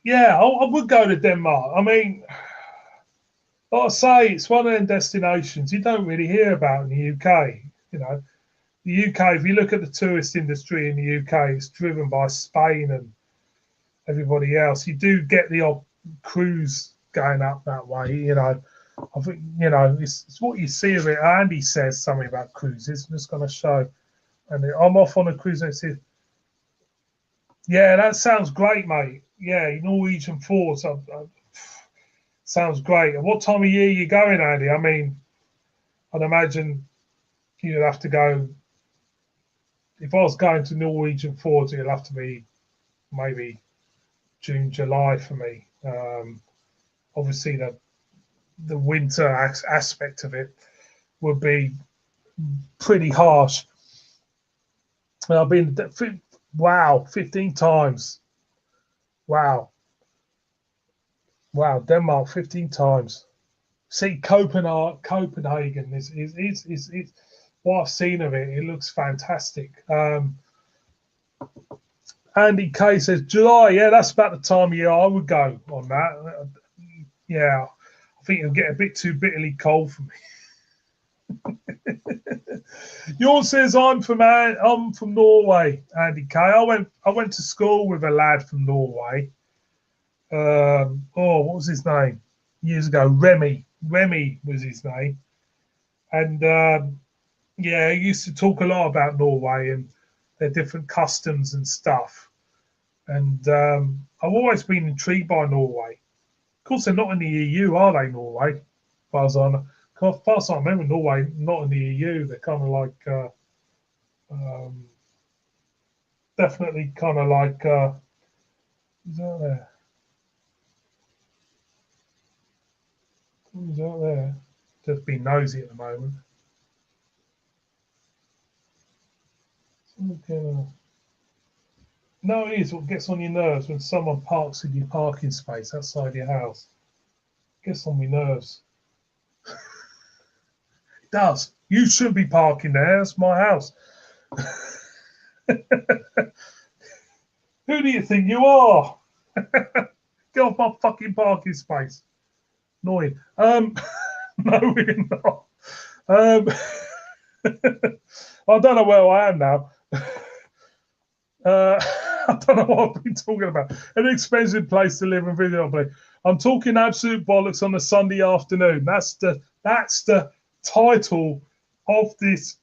Yeah, I would go to Denmark. I mean, like I say, it's one of them destinations you don't really hear about in the UK. You know, the UK, if you look at the tourist industry in the UK, it's driven by Spain and everybody else. You do get the odd cruise going up that way, you know. I think, you know, it's what you see of it. Andy says something about cruises. I'm just going to show. And I'm off on a cruise and it says, yeah, that sounds great, mate. Yeah, Norwegian Fjords. Sounds great. And what time of year are you going, Andy? I mean, I'd imagine you'd have to go. If I was going to Norwegian Fjords, it'd have to be maybe June, July for me. Obviously, the winter aspect of it would be pretty harsh. I've been, 15 times. Wow, Denmark 15 times. See, Copenhagen is what I've seen of it. It looks fantastic. Andy K says July. Yeah, that's about the time of year I would go on that. Yeah, I think it'll get a bit too bitterly cold for me. Yours says I'm from Norway, Andy K. I went to school with a lad from Norway. What was his name? Years ago, Remy Remy was his name, and yeah, he used to talk a lot about Norway and their different customs and stuff. And I've always been intrigued by Norway. Of course, they're not in the EU, are they? Norway, as far as I know. As far as I remember, Norway not in the EU. They're kind of like um, definitely kind of like who's out there? Who's out there? Just being nosy at the moment. No, it is what gets on your nerves when someone parks in your parking space outside your house. It gets on my nerves. It does. You should be parking there. That's my house. Who do you think you are? Get off my fucking parking space. Annoying. No, we're not. Um, I don't know where I am now. I don't know what I've been talking about. An expensive place to live and video play. I'm talking absolute bollocks on a Sunday afternoon. That's the title of this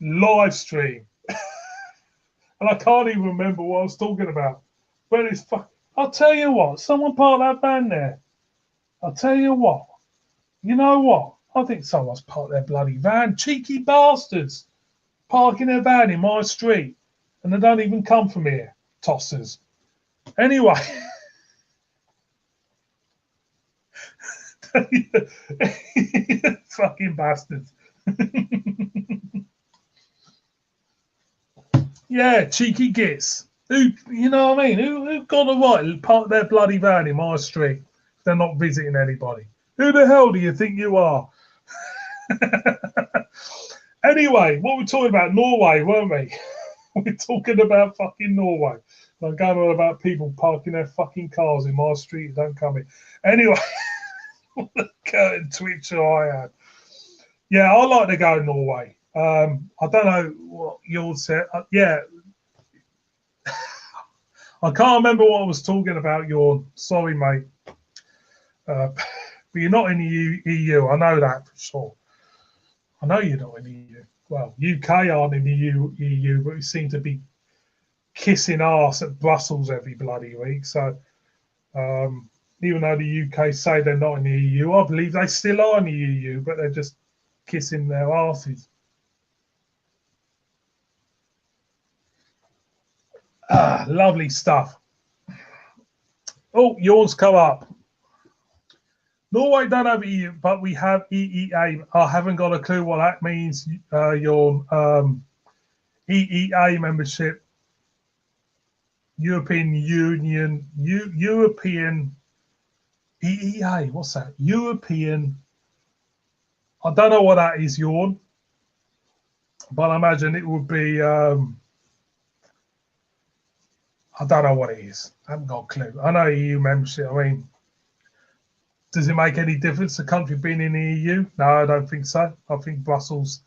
live stream. And I can't even remember what I was talking about. But it's I'll tell you what, someone parked that van there. I'll tell you what. You know what? I think someone's parked their bloody van. Cheeky bastards. Parking their van in my street. And they don't even come from here. Tossers. Anyway. Fucking bastards. Yeah, cheeky gits. Who, you know what I mean? Who got the right to park their bloody van in my street if they're not visiting anybody? Who the hell do you think you are? Anyway, what we're talking about, Norway, weren't we? We're talking about fucking Norway. I'm going on about people parking their fucking cars in my street. Don't come in. Anyway, what a curtain twitcher I had. Yeah, I like to go to Norway. I don't know what yours said. Yeah, I can't remember what I was talking about. Sorry, mate. But you're not in the EU. I know that for sure. I know you're not in the EU. Well, UK aren't in the EU, but we seem to be kissing arse at Brussels every bloody week. So even though the UK say they're not in the EU, I believe they still are in the EU, but they're just kissing their asses. Ah, lovely stuff. Oh, yours come up. Norway don't have EU, but we have EEA. I haven't got a clue what that means. Your EEA membership, European Union, European EEA. What's that? European. I don't know what that is, Yawn, but I imagine it would be. I don't know what it is. I haven't got a clue. I know EU membership. I mean, does it make any difference the country being in the EU? No, I don't think so. I think Brussels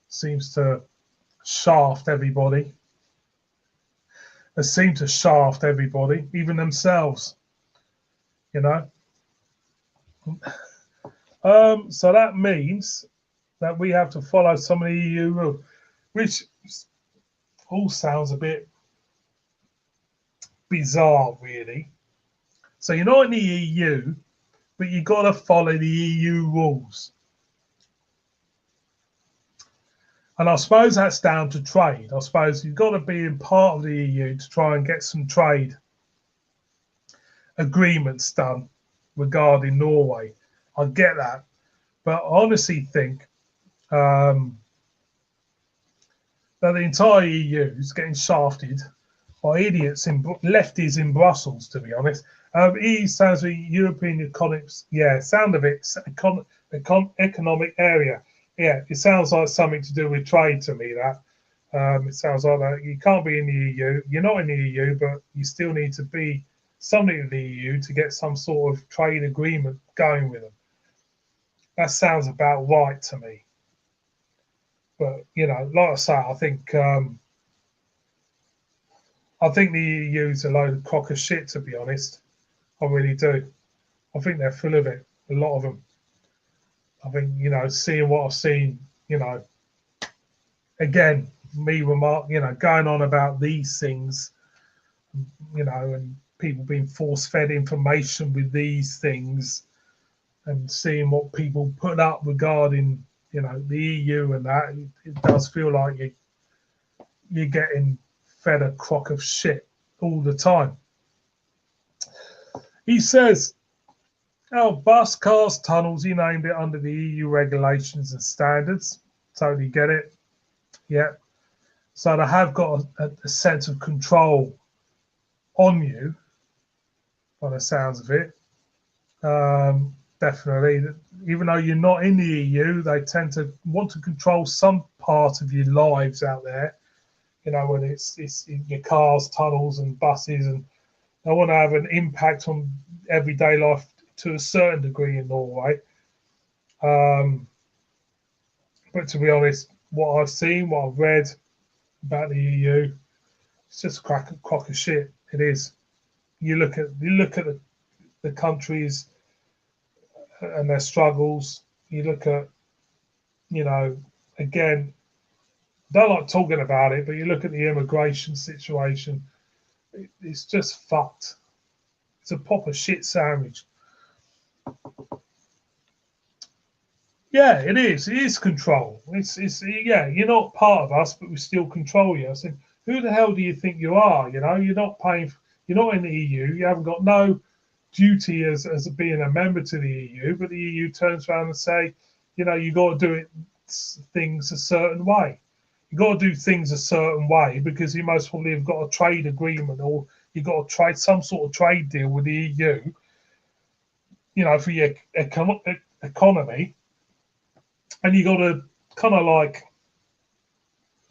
seems to shaft everybody. They seem to shaft everybody, even themselves. You know. So that means that we have to follow some of the EU rules, which all sounds a bit bizarre, really. So you're not in the EU, but you've got to follow the EU rules. And I suppose that's down to trade. I suppose you've got to be in part of the EU to try and get some trade agreements done regarding Norway. I get that. But I honestly think that the entire EU is getting shafted by idiots lefties in Brussels, to be honest. EU stands for European Economics. Yeah, sound of it, economic area. Yeah, it sounds like something to do with trade to me, that. It sounds like that. You can't be in the EU. You're not in the EU, but you still need to be something in the EU to get some sort of trade agreement going with them. That sounds about right to me. But, you know, like I say, I think the EU is a load of crock of shit, to be honest. I really do. I think they're full of it, a lot of them. I think, you know, seeing what I've seen, you know, again, me remark, you know, going on about these things, you know, and people being force fed information with these things, and seeing what people put up regarding, you know, the EU and that, it does feel like you're getting fed a crock of shit all the time. He says, oh, bus, cars, tunnels, he named it under the EU regulations and standards. Totally get it. Yeah. So they have got a sense of control on you, by the sounds of it. Definitely. Even though you're not in the EU, they tend to want to control some part of your lives out there. You know, when it's in your cars, tunnels, and buses, and they want to have an impact on everyday life to a certain degree in Norway. But to be honest, what I've seen, what I've read about the EU, it's just a crock of shit. It is. You look at the countries and their struggles. You look at, you know, again, don't like talking about it, but you look at the immigration situation. It's just fucked. It's a proper shit sandwich. Yeah, it is. It is control. It's yeah. You're not part of us, but we still control you. I said, who the hell do you think you are? You know, you're not paying. You're not in the EU. You haven't got no duty as being a member to the EU. But the EU turns around and say, you know, you got to do things a certain way. You got to do things a certain way because you most probably have got a trade agreement or you got to trade some sort of trade deal with the EU. You know, for your economy. And you got to kind of like,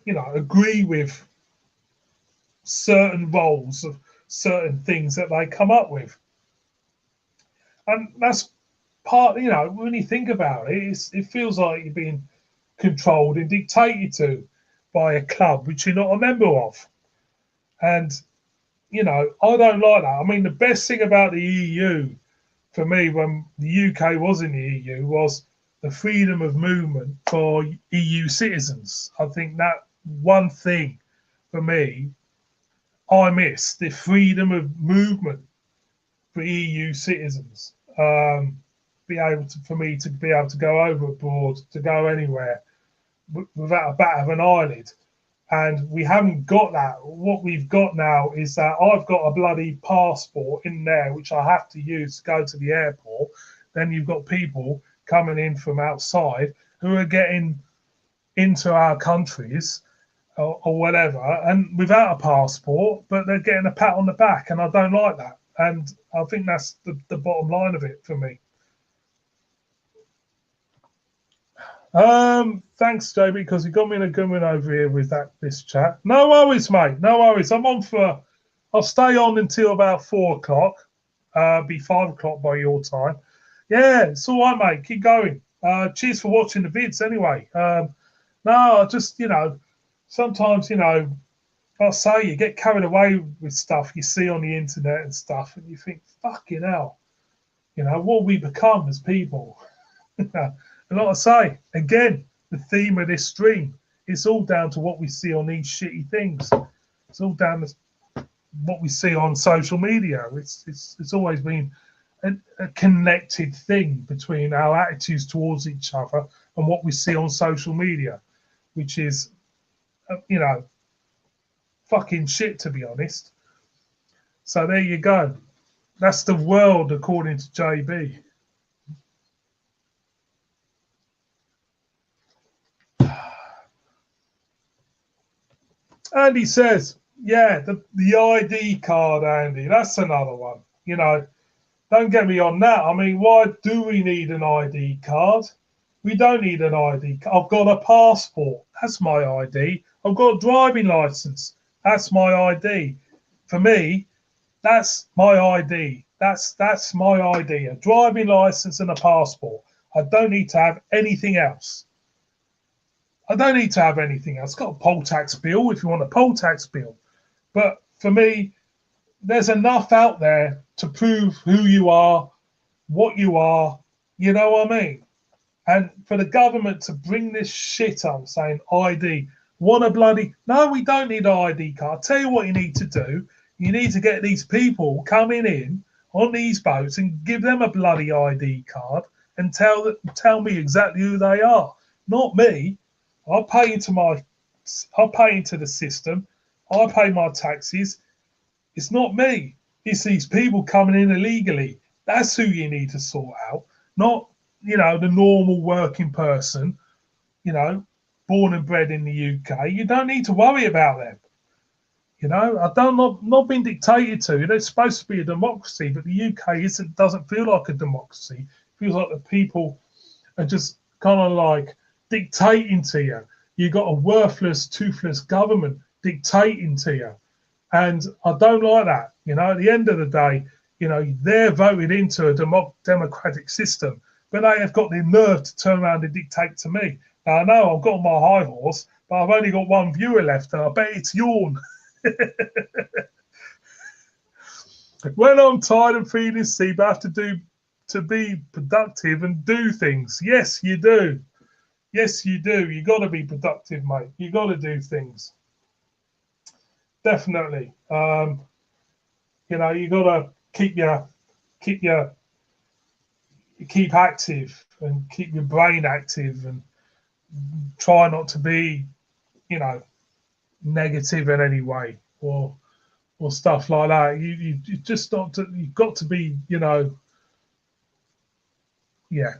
you know, agree with certain roles of certain things that they come up with. And that's part, you know, when you think about it, it feels like you're being controlled and dictated to by a club which you're not a member of. And, you know, I don't like that. I mean, the best thing about the EU for me when the UK was in the EU was the freedom of movement for EU citizens. I think that one thing for me, I miss the freedom of movement for EU citizens. Be able to, for me to be able to go over abroad, to go anywhere without a bat of an eyelid. And we haven't got that. What we've got now is that I've got a bloody passport in there, which I have to use to go to the airport. Then you've got people coming in from outside who are getting into our countries or whatever, and without a passport, but they're getting a pat on the back, and I don't like that. And I think that's the bottom line of it for me. Thanks, JB, because you got me in a good one over here with this chat. No worries, mate. No worries. I'll stay on until about 4 o'clock. Be 5 o'clock by your time. Yeah, it's all right, mate. Keep going. Cheers for watching the vids anyway. No, I just, you know, sometimes, you know, I say you get carried away with stuff you see on the internet and stuff, and you think, fucking hell, you know, what we become as people. And like I say, again, the theme of this stream, it's all down to what we see on these shitty things. It's all down to what we see on social media. It's always been a connected thing between our attitudes towards each other and what we see on social media, which is, you know, fucking shit, to be honest. So there you go. That's the world according to JB. Andy says, yeah, the ID card, Andy, that's another one. You know, don't get me on that. I mean, why do we need an ID card? We don't need an ID card. I've got a passport. That's my ID. I've got a driving license. That's my ID. For me, that's my ID. That's my ID. A driving license and a passport. I don't need to have anything else. I don't need to have anything else. I've got a poll tax bill if you want a poll tax bill. But for me, there's enough out there to prove who you are, what you are, you know what I mean? And for the government to bring this shit up, saying ID, want a bloody no, we don't need an ID card. I'll tell you what you need to do. You need to get these people coming in on these boats and give them a bloody ID card and tell me exactly who they are. Not me. I pay into the system. I pay my taxes. It's not me. It's these people coming in illegally. That's who you need to sort out. Not, the normal working person, born and bred in the UK. You don't need to worry about them. I don't not being dictated to. It's supposed to be a democracy, but the UK doesn't feel like a democracy. It feels like the people are just kind of like dictating to you. You got a worthless, toothless government dictating to you, and I don't like that. At the end of the day, they're voted into a democratic system, but they have got the nerve to turn around and dictate to me. Now, I know I've got on my high horse, but I've only got one viewer left, and I bet it's yawn. When I'm tired and feeling sleep, I have to be productive and do things. Yes, you do. Yes, you do. You got to be productive, mate. You got to do things. Definitely. You got to keep active and keep your brain active and try not to be, negative in any way or stuff like that. You just not to, you've got to be, yeah.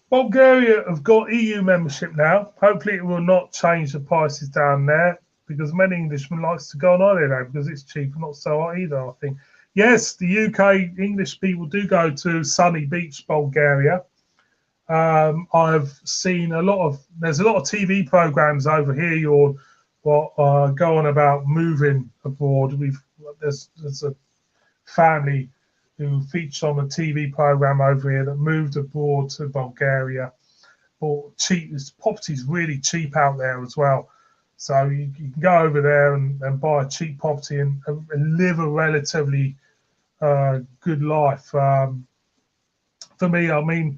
Bulgaria have got EU membership now. Hopefully it will not change the prices down there, because many Englishmen likes to go on holiday there because it's cheap and not so hot either, I think. Yes, the UK English people do go to sunny beach Bulgaria. I've seen there's a lot of TV programs over here go on about moving abroad. There's a family who featured on a TV program over here that moved abroad to Bulgaria. Bought cheap, property's really cheap out there as well. So you can go over there and buy a cheap property and live a relatively good life. For me, I mean,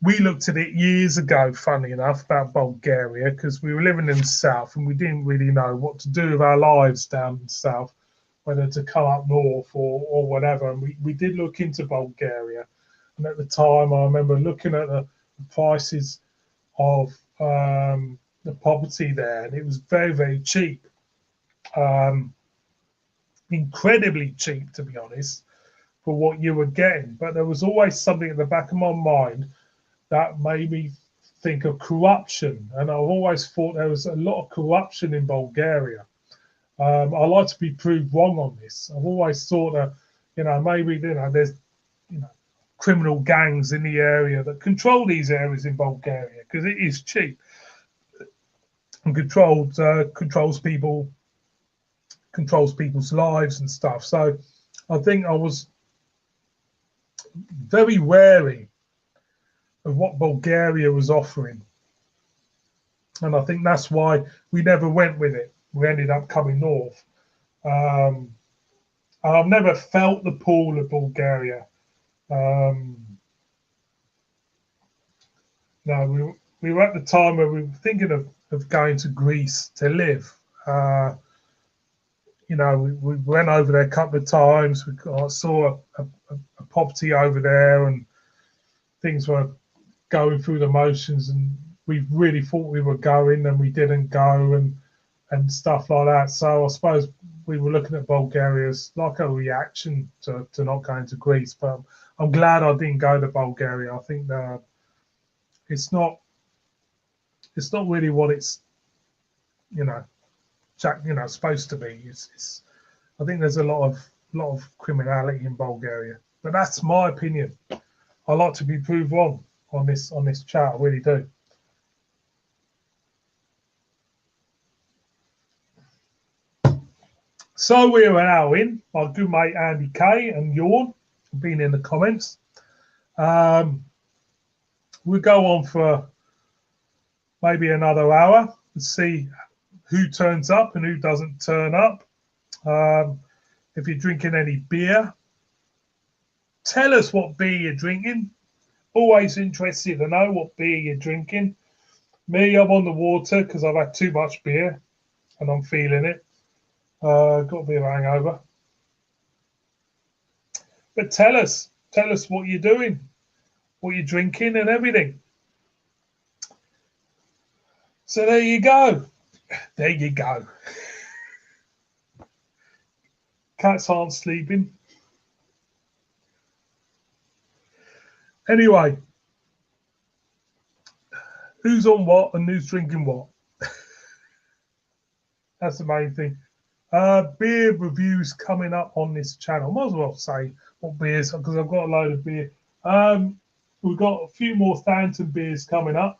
we looked at it years ago, funny enough, about Bulgaria, because we were living in the south and we didn't really know what to do with our lives down in the south, whether to come up north or whatever. And we did look into Bulgaria. And at the time, I remember looking at the prices of the property there, and it was very, very cheap. Incredibly cheap, to be honest, for what you were getting. But there was always something in the back of my mind that made me think of corruption. And I've always thought there was a lot of corruption in Bulgaria. I like to be proved wrong on this. I've always thought that, maybe, there's, criminal gangs in the area that control these areas in Bulgaria because it is cheap and controls people's lives and stuff. So I think I was very wary of what Bulgaria was offering, and I think that's why we never went with it. We ended up coming north. I've never felt the pull of Bulgaria. No, we were at the time where we were thinking of going to Greece to live. We went over there a couple of times. I saw a property over there, and things were going through the motions, and we really thought we were going, and we didn't go, and stuff like that. So I suppose we were looking at Bulgaria as like a reaction to not going to Greece. But I'm glad I didn't go to Bulgaria. I think that it's not really what it's supposed to be. It's I think there's a lot of criminality in Bulgaria, but that's my opinion. I like to be proved wrong on this chat. I really do. So we're an hour in. My good mate Andy K and Yawn have been in the comments. We'll go on for maybe another hour and see who turns up and who doesn't turn up. If you're drinking any beer, tell us what beer you're drinking. Always interested to know what beer you're drinking. Me, I'm on the water because I've had too much beer and I'm feeling it. Got a bit of hangover. But tell us what you're doing, what you're drinking and everything. So there you go. There you go. Cats aren't sleeping. Anyway, who's on what and who's drinking what? That's the main thing. Beer reviews coming up on this channel. Might as well say what beers, because I've got a load of beer. We've got a few more Thanton beers coming up.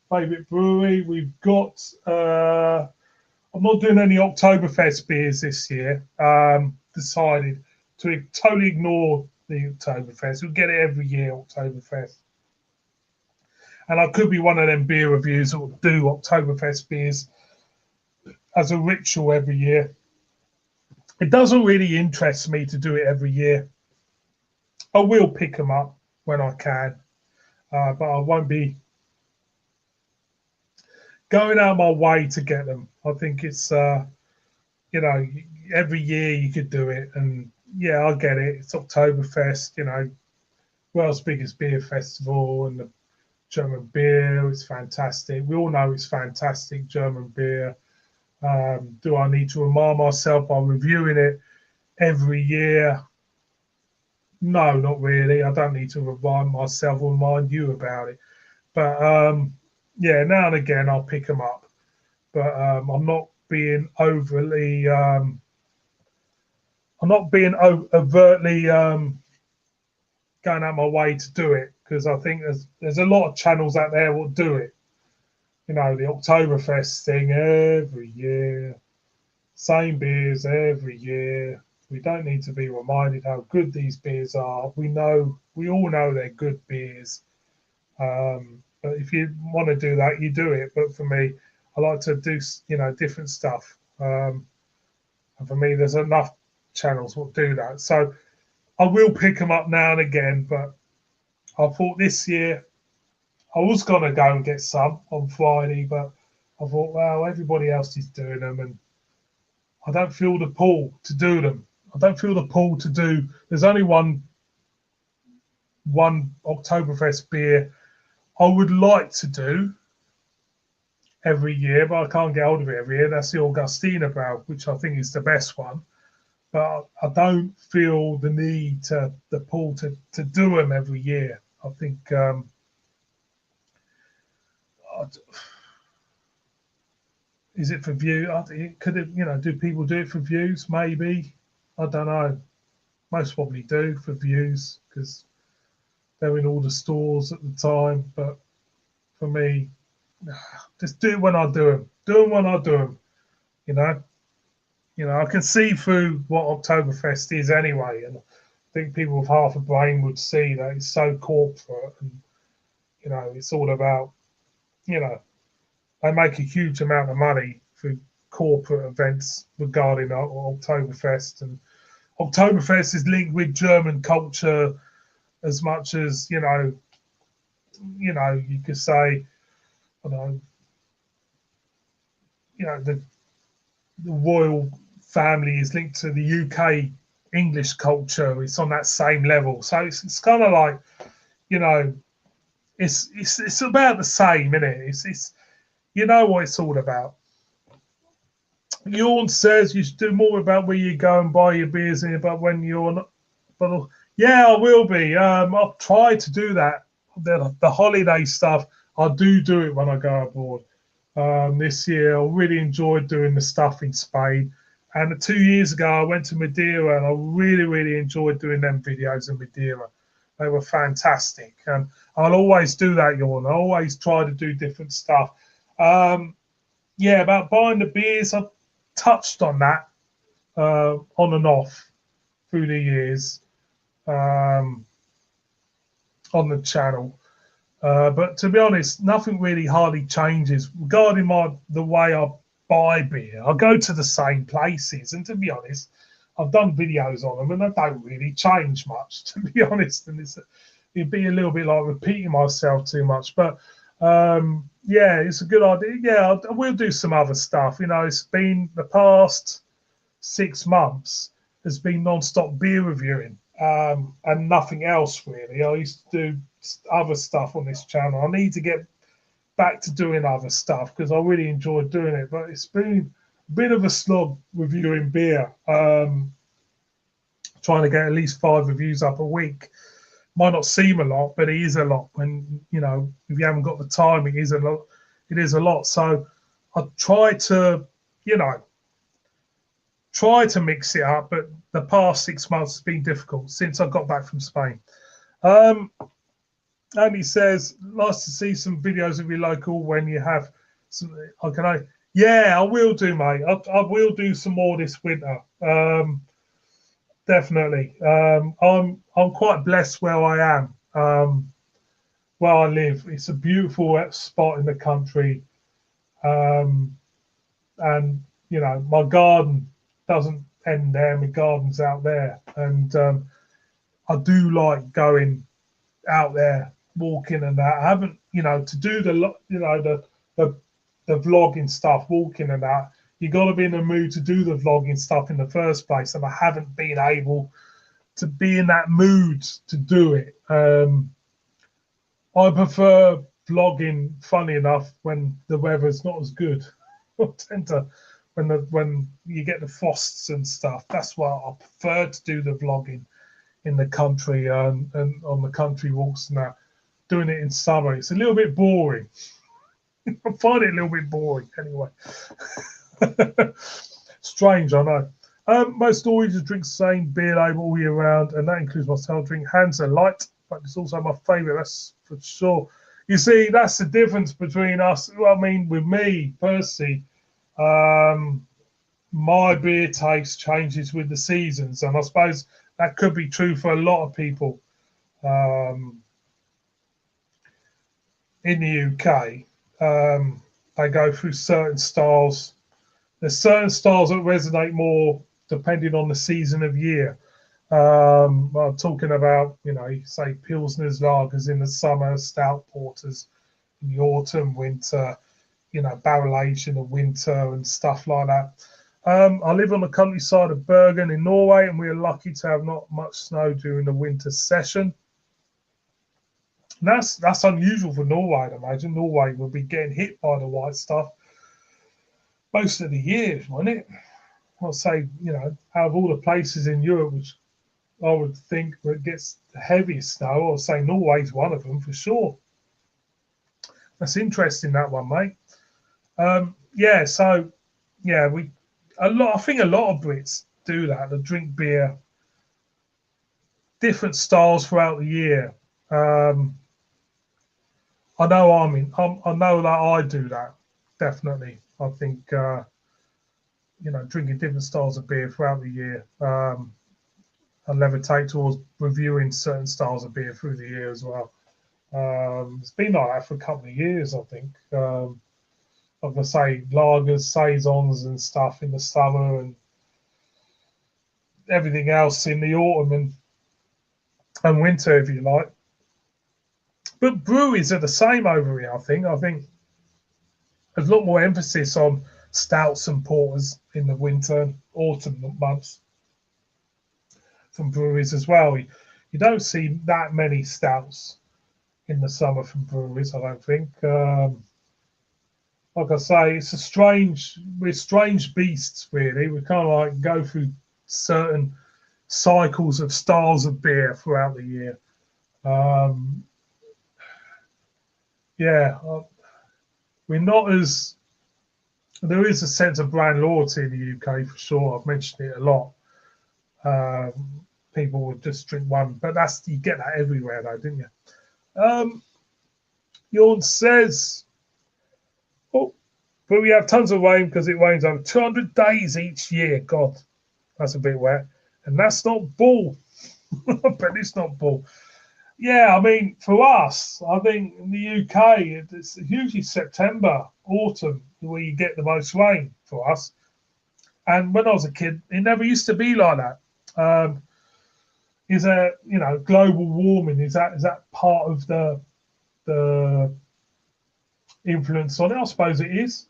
Favourite brewery. We've got... I'm not doing any Oktoberfest beers this year. Decided to totally ignore the Oktoberfest. We'll get it every year, Oktoberfest. And I could be one of them beer reviews that will do Oktoberfest beers as a ritual every year. It doesn't really interest me to do it every year. I will pick them up when I can, but I won't be going out of my way to get them. I think it's, you know, every year you could do it. And yeah, I get it. It's Oktoberfest, you know, world's biggest beer festival, and the German beer is fantastic. We all know it's fantastic, German beer. Do I need to remind myself by reviewing it every year? No, not really. I don't need to remind myself or remind you about it. But yeah, now and again I'll pick them up. But I'm not being overtly, overtly going out my way to do it, because I think there's a lot of channels out there will do it. You know, the Oktoberfest thing every year, same beers every year. We don't need to be reminded how good these beers are. We all know they're good beers. But if you want to do that, you do it. But for me, I like to do, you know, different stuff. And for me, there's enough channels that do that. So I will pick them up now and again. But I thought this year I was going to go and get some on Friday, but I thought, well, everybody else is doing them, and I don't feel the pull to do them. I don't feel the pull to do. There's only one Oktoberfest beer I would like to do every year, but I can't get hold of it every year. That's the Augustiner Brau, which I think is the best one. But I don't feel the need the pull to do them every year. I think is it for view? Could it, you know, do people do it for views? Maybe. I don't know. Most probably do for views because they're in all the stores at the time. But for me, just do it when I do them. Do them when I do them. You know, I can see through what Oktoberfest is anyway, and I think people with half a brain would see that it's so corporate, and you know, it's all about, you know, they make a huge amount of money through corporate events regarding Oktoberfest, and Oktoberfest is linked with German culture as much as, you know, you could say, the royal family is linked to the UK English culture. It's on that same level. So it's kind of like, you know, it's about the same, isn't it? It's you know what it's all about. Yawn says you should do more about where you go and buy your beers in, but when you're not. But yeah, I will be. I'll try to do that. The holiday stuff, I do it when I go abroad. This year, I really enjoyed doing the stuff in Spain. And 2 years ago, I went to Madeira, and I really, really enjoyed doing them videos in Madeira. They were fantastic. And I'll always do that, Yawn. I always try to do different stuff. Yeah, about buying the beers, I've touched on that on and off through the years on the channel. But to be honest, nothing really hardly changes regarding the way I buy beer. I go to the same places, and to be honest, I've done videos on them, and they don't really change much, to be honest. And it'd be a little bit like repeating myself too much. But yeah, it's a good idea. Yeah, I will do some other stuff. You know, it's been the past 6 months has been non-stop beer reviewing, and nothing else really. I used to do other stuff on this channel. I need to get back to doing other stuff because I really enjoy doing it. But it's been a bit of a slog reviewing beer. Trying to get at least 5 reviews up a week might not seem a lot, but it is a lot. When you know, if you haven't got the time, it is a lot. It is a lot. So I try to, you know, mix it up. But the past 6 months has been difficult since I got back from Spain. And he says, nice to see some videos of your local when you have some. Yeah, I will do, mate. I will do some more this winter. Definitely. I'm quite blessed where I am, where I live. It's a beautiful spot in the country, and you know my garden doesn't end there. My garden's out there, and I do like going out there walking and that. I haven't, you know, to do the vlogging stuff, walking and that. You got to be in the mood to do the vlogging stuff in the first place, and I haven't been able to be in that mood to do it. I prefer vlogging, funny enough, when the weather's not as good. I tend to, when you get the frosts and stuff. That's why I prefer to do the vlogging in the country and on the country walks and that. Doing it in summer, it's a little bit boring. I find it a little bit boring anyway. Strange, I know. Most Norwegians drink the same beer label all year round, and that includes myself. Drink Hansa Light, but it's also my favourite, that's for sure. You see, that's the difference between us. Well, I mean, with me, Percy, my beer taste changes with the seasons, and I suppose that could be true for a lot of people in the UK. They go through certain styles. There's certain styles that resonate more depending on the season of year. I'm talking about, you know, you say Pilsners, lagers in the summer, stout porters in the autumn, winter, you know, barrel aged in the winter and stuff like that. I live on the countryside of Bergen in Norway, and we are lucky to have not much snow during the winter session. And that's unusual for Norway, I'd imagine. Norway will be getting hit by the white stuff most of the year, won't it? I'll say, you know, out of all the places in Europe, which I would think where it gets the heaviest snow, I'll say Norway's one of them for sure. That's interesting, that one, mate. Yeah, so yeah, I think a lot of Brits do that. They drink beer, different styles throughout the year. I know I know that I do that, definitely. I think you know, drinking different styles of beer throughout the year. I levitate towards reviewing certain styles of beer through the year as well. It's been like that for a couple of years, I think. Like I say, lagers, saisons, and stuff in the summer, and everything else in the autumn and winter, if you like. But breweries are the same over here, I think. I think there's a lot more emphasis on stouts and porters in the winter and autumn months from breweries as well. You don't see that many stouts in the summer from breweries, I don't think. Like I say, we're strange beasts, really. We kind of like go through certain cycles of styles of beer throughout the year. Yeah, we're not as. There is a sense of brand loyalty in the UK for sure. I've mentioned it a lot. People would just drink one, but you get that everywhere, though, didn't you? Jorn says, oh, but we have tons of rain because it rains over 200 days each year. God, that's a bit wet, and that's not bull. But it's not bull. Yeah, I mean, for us, I think in the UK, it's usually September, autumn, where you get the most rain for us. And when I was a kid, it never used to be like that. Is there, global warming? Is that part of the influence on it? I suppose it is.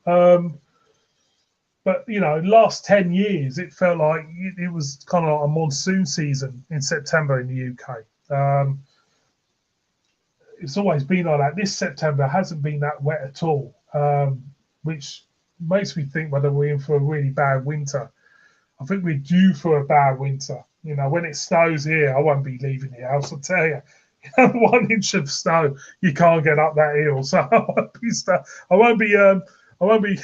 But last 10 years, it felt like it was kind of like a monsoon season in September in the UK. It's always been like that. This September hasn't been that wet at all, which makes me think whether we're in for a really bad winter. I think we're due for a bad winter. When it snows here, I won't be leaving the house. I'll tell you, 1 inch of snow, you can't get up that hill. So I won't be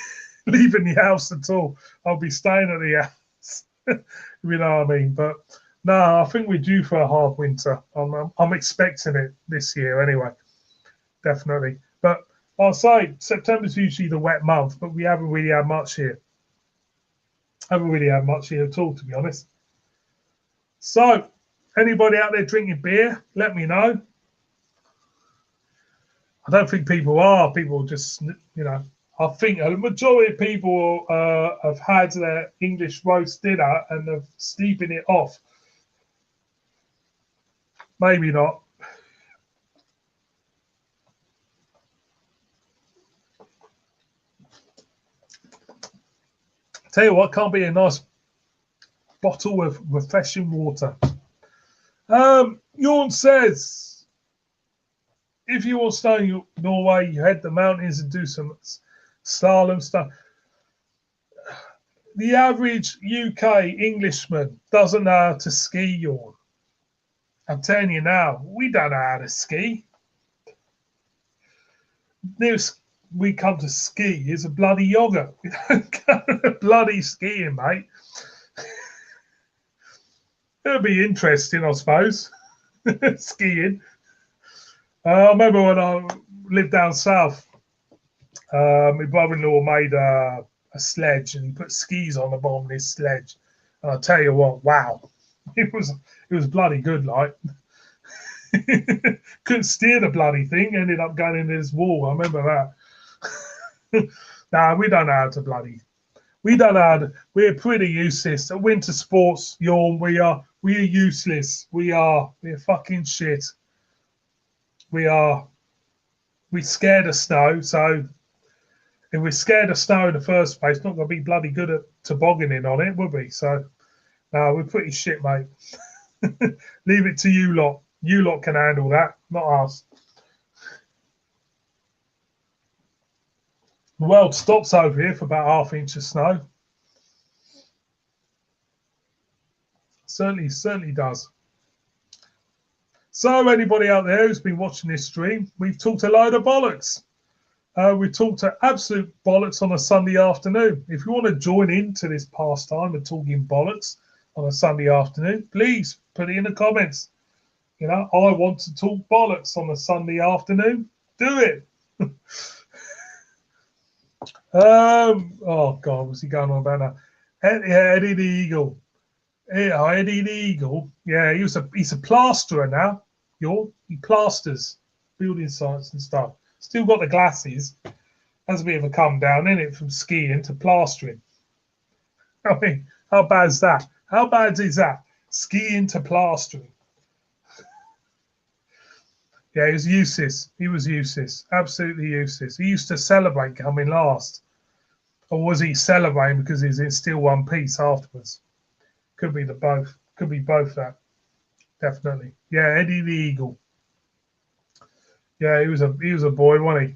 leaving the house at all. I'll be staying at the house. You know what I mean? But no, I think we're due for a hard winter. I'm expecting it this year anyway, definitely. But I'll say September's usually the wet month, but we haven't really had much here. Haven't really had much here at all, to be honest. So, anybody out there drinking beer, let me know. I don't think people are. People just, I think a majority of people have had their English roast dinner and are steeping it off. Maybe not. Tell you what, can't be a nice bottle of refreshing water. Jorn says, if you want to stay in Norway, you head the mountains and do some slalom stuff. The average UK Englishman doesn't know how to ski, Jorn. I'm telling you now, we don't know how to ski. Nearest we come to ski is a bloody yogurt. We don't go to bloody skiing, mate. It'll be interesting, I suppose. Skiing. I remember when I lived down south, my brother-in-law made a sledge and he put skis on the bottom of his sledge. And I'll tell you what, wow. It was bloody good, like. Couldn't steer the bloody thing, ended up going into this wall. I remember that. Nah, we don't know how to bloody. We don't know how to. We're pretty useless. At winter sports, Jorn, we are useless. We're fucking shit. We're scared of snow, so if we're scared of snow in the first place, not going to be bloody good at tobogganing on it, would we? So, no, we're pretty shit, mate. Leave it to you lot. You lot can handle that, not us. The world stops over here for about ½ inch of snow. Certainly does. So anybody out there who's been watching this stream, we've talked a load of bollocks. We talked absolute bollocks on a Sunday afternoon. If you want to join into this pastime of talking bollocks on a Sunday afternoon, please put it in the comments. I want to talk bollocks on a Sunday afternoon. Do it. Oh God, what's he going on about now? Eddie the Eagle. Eddie the Eagle. Yeah, he's a plasterer now. He plasters building sites and stuff. Still got the glasses. Has a bit of a come down in it from skiing to plastering. I mean, how bad is that? How bad is that? Skiing to plastering. Yeah, he was useless. He was useless. Absolutely useless. He used to celebrate coming last. Or was he celebrating because he's in still one piece afterwards? Could be the both. Could be both that. Definitely. Yeah, Eddie the Eagle. Yeah, he was a boy, wasn't he?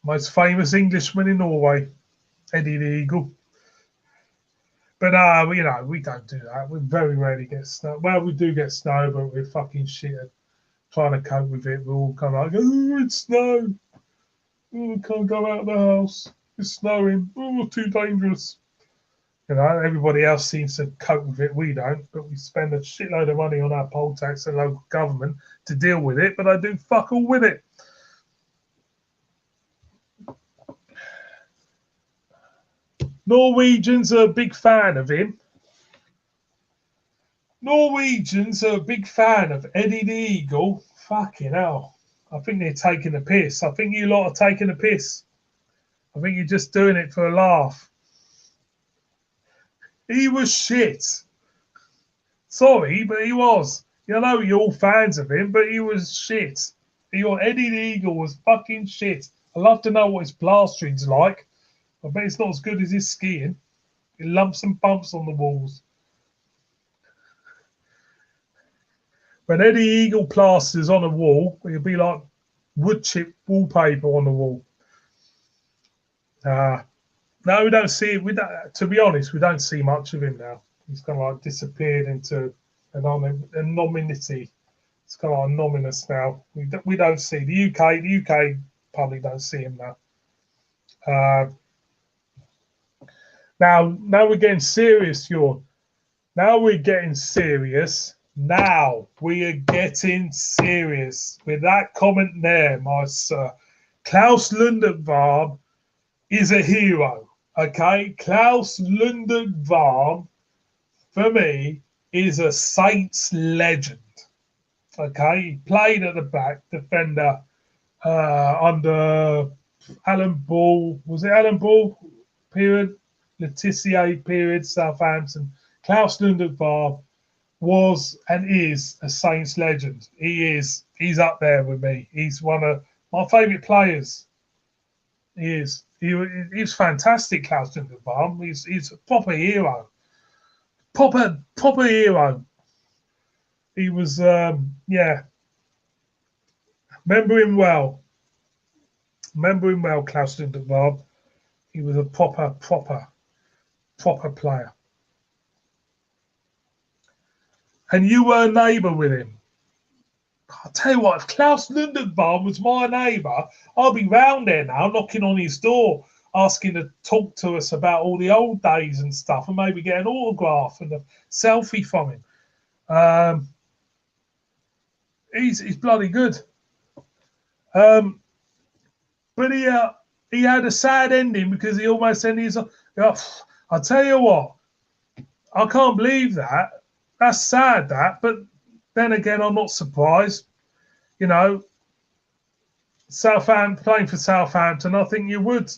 Most famous Englishman in Norway. Eddie the Eagle. But we don't do that. We very rarely get snow. Well, we do get snow, but we're fucking shit at trying to cope with it. We're all kind of like, oh, it's snow. Oh, we can't go out of the house. It's snowing. Oh, too dangerous. Everybody else seems to cope with it. We don't, but we spend a shitload of money on our poll tax and local government to deal with it, but I do fuck all with it. Norwegians are a big fan of him. Norwegians are a big fan of Eddie the Eagle. Fucking hell. I think they're taking the piss. I think you lot are taking the piss. I think you're just doing it for a laugh. He was shit. Sorry, but he was. You know, you're all fans of him, but he was shit. Eddie the Eagle was fucking shit. I'd love to know what his plastering's like. I bet it's not as good as his skiing. Lumps and bumps on the walls. When Eddie Eagle plasters on a wall, it'll be like wood chip wallpaper on the wall. No, we don't see it. To be honest, we don't see much of him now. He's kind of like disappeared into anonymity. It's kind of like anonymous now. We don't see the UK public don't see him now. Now we're getting serious, Now we're getting serious. Now we are getting serious with that comment there, my sir. Klaus Lundekvam is a hero. Okay, Klaus Lundekvam for me is a Saints legend. Okay, he played at the back, defender under Alan Ball. Was it Alan Ball period? Letitia period, Southampton. Klaus Lundekvam was and is a Saints legend. He's up there with me. He's one of my favourite players. He is. He's fantastic, Klaus Lundekvam. He's a proper hero. Proper hero. He was Remember him well. Klaus Lundekvam. He was a proper player. And you were a neighbour with him. I'll tell you what, if Klaus Lundekvam was my neighbour, I'll be round there now, knocking on his door, asking to talk to us about all the old days and stuff, and maybe get an autograph and a selfie from him. He's bloody good. But he had a sad ending because he almost ended his. I'll tell you what, I can't believe that. That's sad, but then again, I'm not surprised. You know, playing for Southampton, I think you would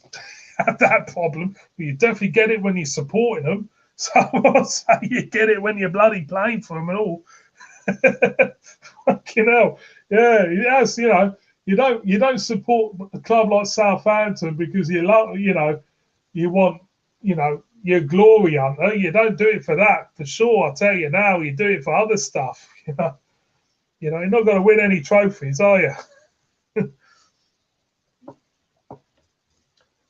have that problem. But you definitely get it when you're supporting them. So I'll say you get it when you're bloody playing for them and all. Fucking hell, yeah, yes, you know, you don't support a club like Southampton because you want, you're a glory hunter. You don't do it for that, for sure. I tell you now, you do it for other stuff. You're not going to win any trophies, are you?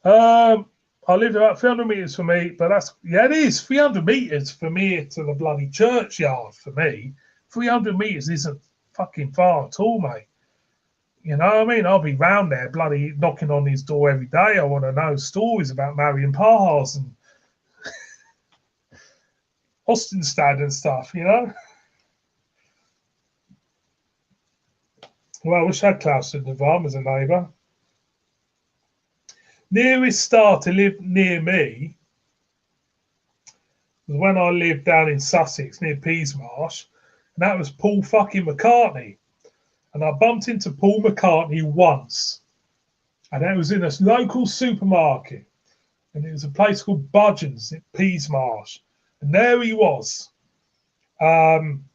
I lived about 300 metres for me, but it is 300 metres for me to the bloody churchyard for me. 300 metres isn't fucking far at all, mate. You know what I mean? I'll be round there bloody knocking on his door every day. I want to know stories about Marion Pahars and Ostenstad and stuff, Well, I wish I had Klaus Lundekvam as a neighbour. Nearest star to live near me was when I lived down in Sussex near Peasmarsh, and that was Paul fucking McCartney. And I bumped into Paul McCartney once, and it was in a local supermarket, and it was a place called Budgeon's at Peasmarsh, and there he was. In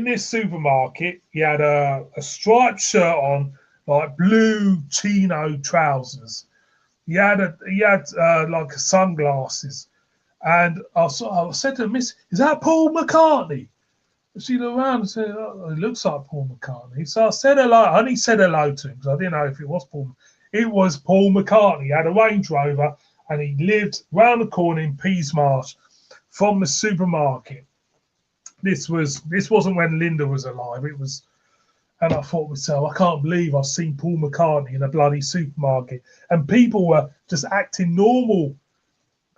this supermarket, he had a striped shirt on, like blue chino trousers. He had like sunglasses, and I said to him, "Miss, is that Paul McCartney?" And she looked around and said, "Oh, it looks like Paul McCartney." So I said hello. I only said hello to him because I didn't know if it was Paul. It was Paul McCartney. He had a Range Rover, and he lived round the corner in Peasmarsh from the supermarket. This wasn't when Linda was alive. It was. And I thought to myself, I can't believe I've seen Paul McCartney in a bloody supermarket. And people were just acting normal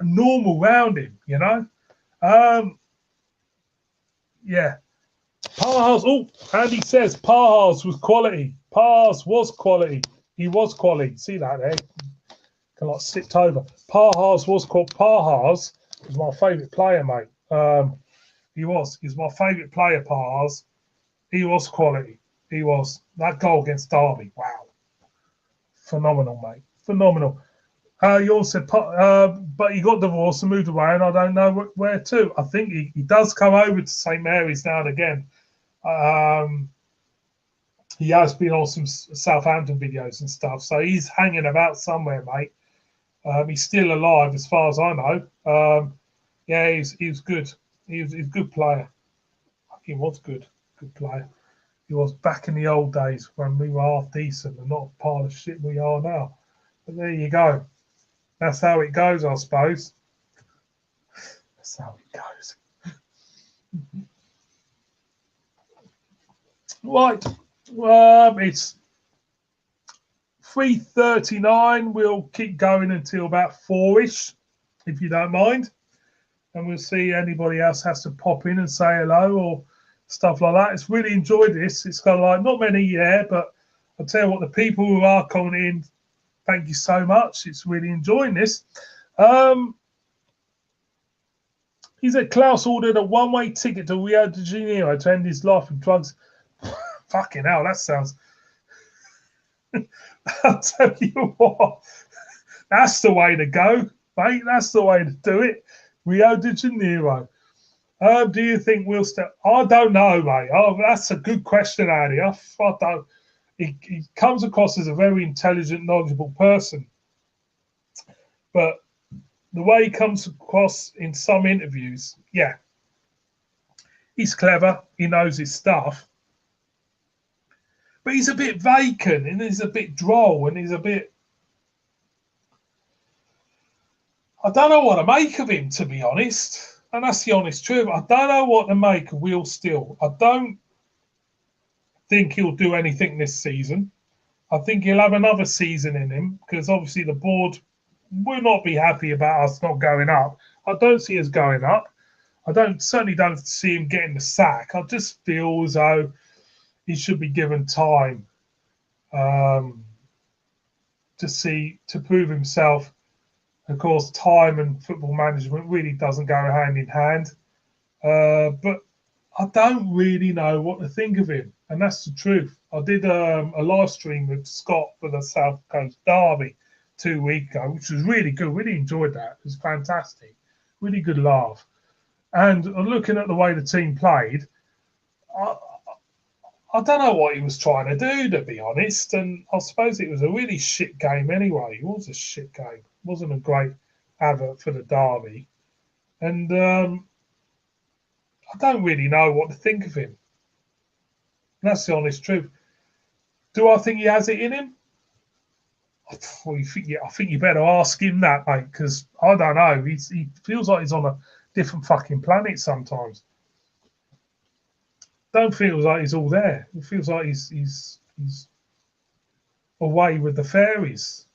around him, Yeah. Pahars, Andy says Pahars was quality. Pahars was quality. He was quality. See that there? Kind of like slipped over. Pahars was called. Pahars was my favourite player, mate. He's my favourite player, Pahars. He was quality. He was. That goal against Derby, wow. Phenomenal, mate. Phenomenal. You also but he got divorced and moved away, and I don't know where to. I think he does come over to St Mary's now and again. Um, he has been on some Southampton videos and stuff, so he's hanging about somewhere, mate. He's still alive, as far as I know. Yeah, he was good. He's a good player. He was good player. He was back in the old days when we were half decent and not a pile of shit we are now. But there you go. That's how it goes, I suppose. That's how it goes. Right. It's 3:39. We'll keep going until about 4ish, if you don't mind. And we'll see anybody else has to pop in and say hello or stuff like that. It's really enjoyed this. It's got like not many there, but I'll tell you what, the people who are coming in, thank you so much. It's really enjoying this. He said Klaus ordered a one-way ticket to Rio de Janeiro to end his life with drugs. Fucking hell, that sounds. I'll tell you what, that's the way to go, mate. That's the way to do it. Rio de Janeiro. Do you think we'll step? I don't know, mate. Oh, that's a good question, Andy. I don't. He comes across as a very intelligent, knowledgeable person, but the way he comes across in some interviews, yeah, he's clever. He knows his stuff, but he's a bit vacant and he's a bit droll and he's a bit. I don't know what to make of him, to be honest. And that's the honest truth. I don't know what to make of Will Steele. I don't think he'll do anything this season. I think he'll have another season in him because obviously the board will not be happy about us not going up. I don't see us going up. Certainly don't see him getting the sack. I just feel as though he should be given time to prove himself. Of course, time and football management really doesn't go hand in hand. But I don't really know what to think of him, and that's the truth. I did a live stream with Scott for the South Coast Derby 2 weeks ago, which was really good. Really enjoyed that. It was fantastic. Really good laugh. And looking at the way the team played, I don't know what he was trying to do, to be honest. And I suppose it was a really shit game anyway. It was a shit game. It wasn't a great advert for the Derby. And I don't really know what to think of him. And that's the honest truth. Do I think he has it in him? I think you better ask him that, mate, because I don't know. He feels like he's on a different fucking planet sometimes. Don't feel like he's all there. It feels like he's away with the fairies.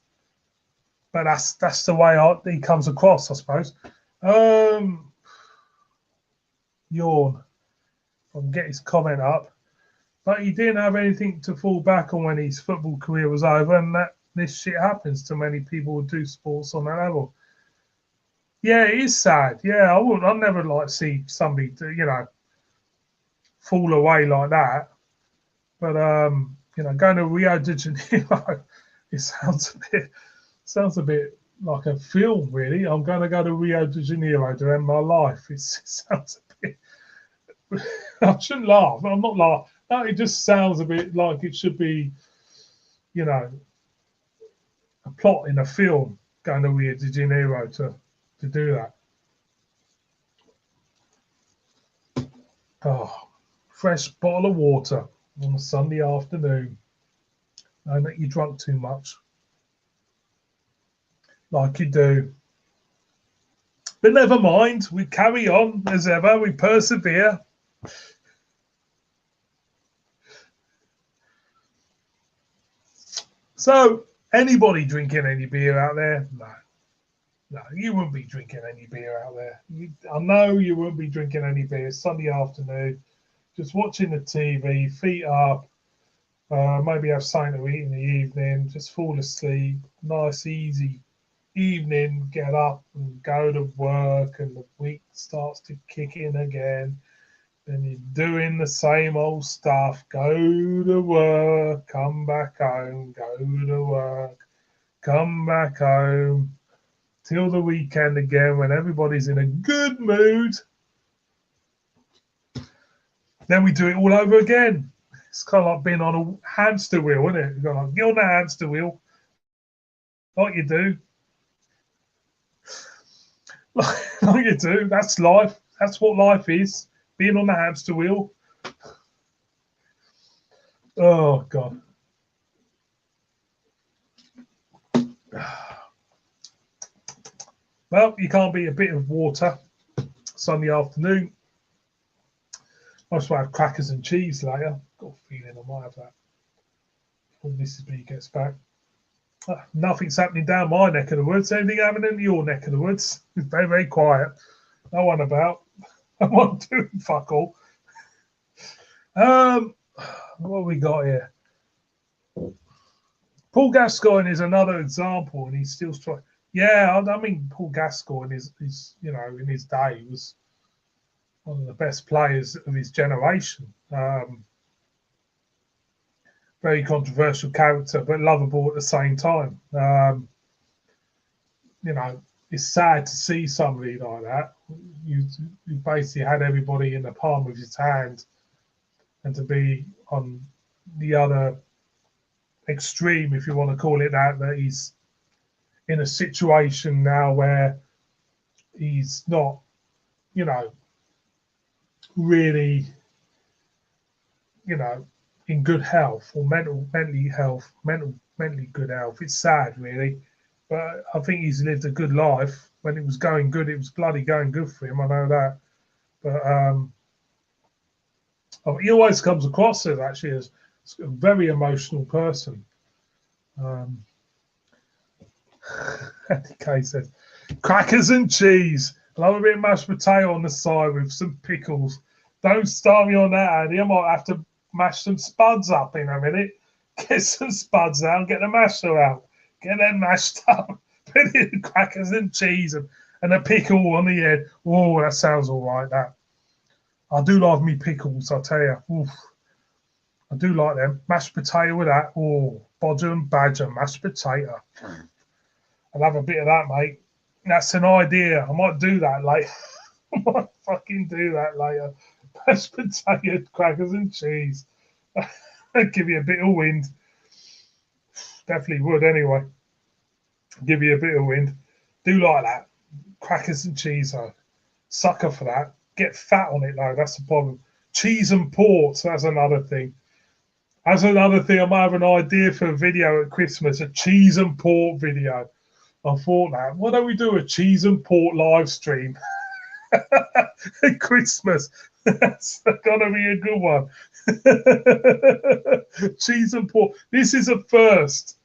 But that's the way he comes across, I suppose. Yawn. I can get his comment up. But he didn't have anything to fall back on when his football career was over, and that this shit happens to many people who do sports on that level. Yeah, it is sad. Yeah, I'd never like to see somebody fall away like that. But going to Rio de Janeiro, it sounds a bit like a film, really. I'm going to go to Rio de Janeiro to end my life. It sounds a bit. I shouldn't laugh. I'm not laughing. No, it just sounds a bit like it should be, a plot in a film. Going to Rio de Janeiro to do that. Oh, fresh bottle of water on a Sunday afternoon. Knowing that you drunk too much. Like you do. But never mind, we carry on as ever, we persevere. So, anybody drinking any beer out there? No, you wouldn't be drinking any beer out there. I know you wouldn't be drinking any beer Sunday afternoon, just watching the TV, feet up, maybe have something to eat in the evening, just fall asleep, nice, easy evening, get up and go to work, and the week starts to kick in again. Then you're doing the same old stuff. Go to work, come back home, go to work, come back home till the weekend again when everybody's in a good mood. Then we do it all over again. It's kind of like being on a hamster wheel, isn't it? You've got to get on the hamster wheel, like you do. Like you do. That's life. That's what life is. Being on the hamster wheel. Oh, God. Well, you can't beat a bit of water Sunday afternoon. I just want to have crackers and cheese later. Got a feeling I might have that when Mrs. B gets back. Nothing's happening down my neck of the woods. Anything happening in your neck of the woods? It's very, very quiet. No one about. I'm not doing fuck all. What have we got here? Paul Gascoigne is another example, and he's still trying. Yeah, I mean, Paul Gascoigne is in his day, he was one of the best players of his generation. Very controversial character, but lovable at the same time. It's sad to see somebody like that. You basically had everybody in the palm of his hand, and to be on the other extreme, if you want to call it that he's in a situation now where he's not, really, in good health or mentally good health. It's sad, really, but I think he's lived a good life. When it was going good, it was bloody going good for him. I know that, but he always comes across as actually as a very emotional person. Kay says, crackers and cheese. I love a bit of mashed potato on the side with some pickles. Don't start me on that, Andy. I might have to mash some spuds up in a minute. Get some spuds out and get the masher out. Get them mashed up. Put in crackers and cheese and a pickle on the end. Oh, that sounds all right, that. I do love me pickles, I tell you. Oof. I do like them. Mashed potato with that. Oh, bodger and badger, mashed potato. I'll have a bit of that, mate. That's an idea. I might do that later. I might fucking do that later. Mashed potato, crackers and cheese. Give you a bit of wind. Definitely would anyway. Give you a bit of wind. Do like that. Crackers and cheese, though. Sucker for that. Get fat on it, though. That's the problem. Cheese and port. That's another thing. That's another thing. I might have an idea for a video at Christmas. A cheese and port video. I thought that. Why don't we do a cheese and port live stream at Christmas? That's gonna be a good one. Cheese and port. This is a first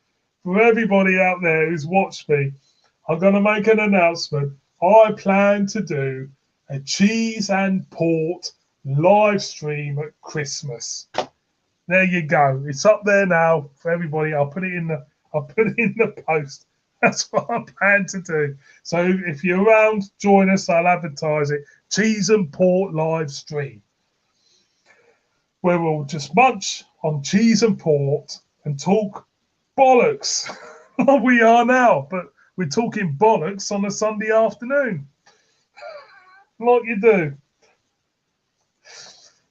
for everybody out there who's watched me. I'm gonna make an announcement. I plan to do a cheese and port live stream at Christmas. There you go. It's up there now for everybody. I'll put it in the post. That's what I plan to do. So if you're around, join us. I'll advertise it. Cheese and port live stream, where we'll just munch on cheese and port and talk bollocks like we are now. But we're talking bollocks on a Sunday afternoon, like you do.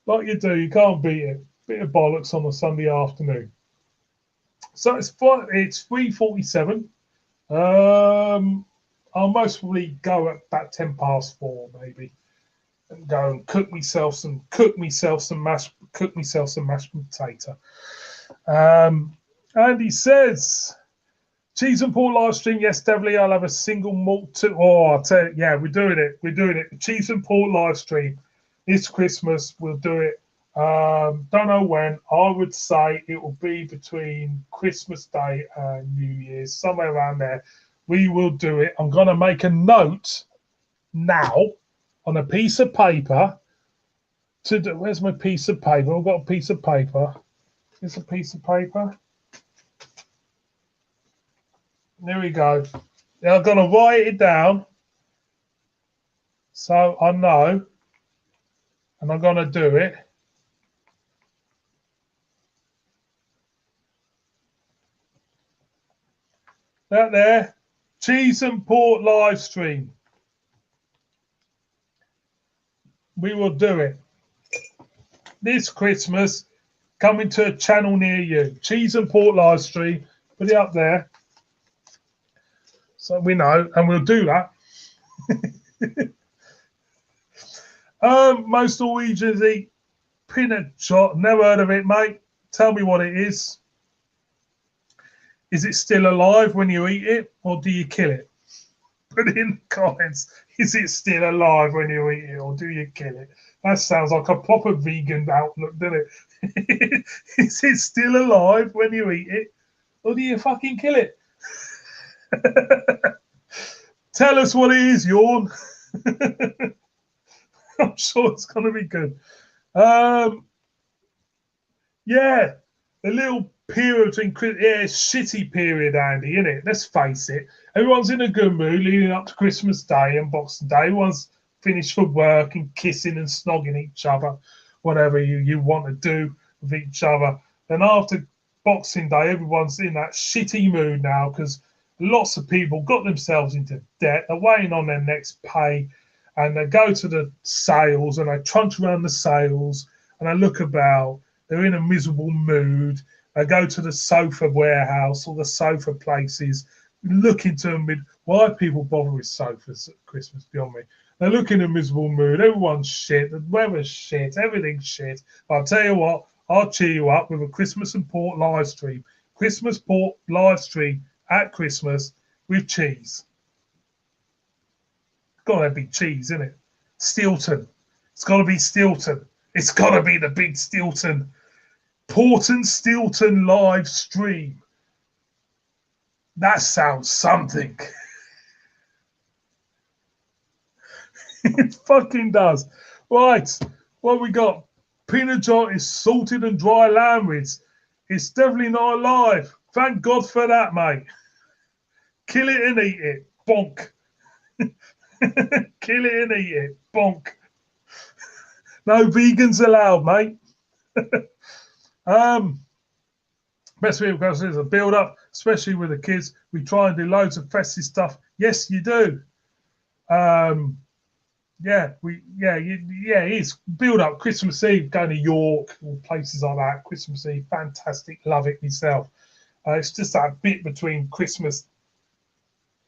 Like you do. You can't beat it. Bit of bollocks on a Sunday afternoon. So it's 3:47. I'll most probably go at about 4:10 maybe, and go and cook myself some mashed potato. Andy says, cheese and port live stream. Yes, definitely. I'll have a single malt too. Oh, I'll tell you, yeah, we're doing it. Cheese and port live stream. It's Christmas. We'll do it. Don't know when. I would say it will be between Christmas Day and New Year's, somewhere around there. We will do it. I'm going to make a note now on a piece of paper to do. Where's my piece of paper? I've got a piece of paper. Here's a piece of paper. There we go. Now I'm going to write it down so I know, and I'm going to do it. That there. Cheese and Port live stream. We will do it. This Christmas, coming to a channel near you. Cheese and Port live stream. Put it up there. So we know, and we'll do that. Most Norwegians eat peanut shot. Never heard of it, mate. Tell me what it is. Is it still alive when you eat it, or do you kill it? Put it in the comments. Is it still alive when you eat it, or do you kill it? That sounds like a proper vegan outlook, doesn't it? Is it still alive when you eat it, or do you fucking kill it? Tell us what it is, Yawn. I'm sure it's going to be good. Yeah, the little period between shitty period, Andy, isn't it? Let's face it. Everyone's in a good mood leading up to Christmas Day and Boxing Day. Everyone's finished for work and kissing and snogging each other, whatever you want to do with each other. Then after Boxing Day, everyone's in that shitty mood now because lots of people got themselves into debt. They're waiting on their next pay, and they go to the sales and they trudge around the sales and they look about. They're in a miserable mood. They go to the sofa warehouse or the sofa places, look into them. Why people bother with sofas at Christmas, beyond me? They look in a miserable mood. Everyone's shit. The weather's shit. Everything's shit. But I'll tell you what, I'll cheer you up with a Christmas and Port live stream. Christmas Port live stream at Christmas with cheese. Got to be cheese, isn't it? Stilton. It's got to be Stilton. It's got to be the big Stilton. Port and Stilton live stream. That sounds something. It fucking does. Right. What we got? Peanut jar is salted and dry lamb ribs. It's definitely not alive. Thank God for that, mate. Kill it and eat it. Bonk. Kill it and eat it. Bonk. No vegans allowed, mate. Best way because there's a build up, especially with the kids. We try and do loads of festive stuff. Yes, you do. It is build up. Christmas Eve, going to York or places like that. Christmas Eve, fantastic. Love it myself. It's just that bit between Christmas,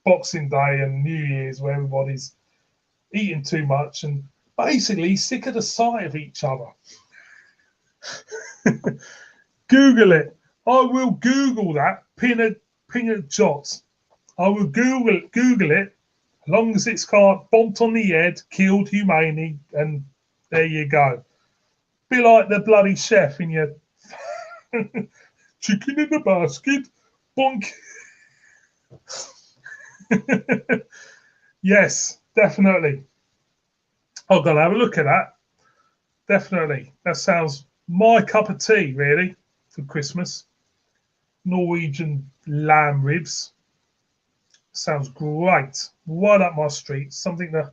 Boxing Day, and New Year's where everybody's eating too much and basically sick of the sight of each other. Google it. I will Google that. Peanut shots. I will Google it. As long as it's got bomped on the head, killed humanely, and there you go. Be like the bloody chef in your chicken in the basket. Bonk. Yes, definitely. I'm going to have a look at that. Definitely. That sounds my cup of tea, really, for Christmas. Norwegian lamb ribs. Sounds great. Right up my street. Something that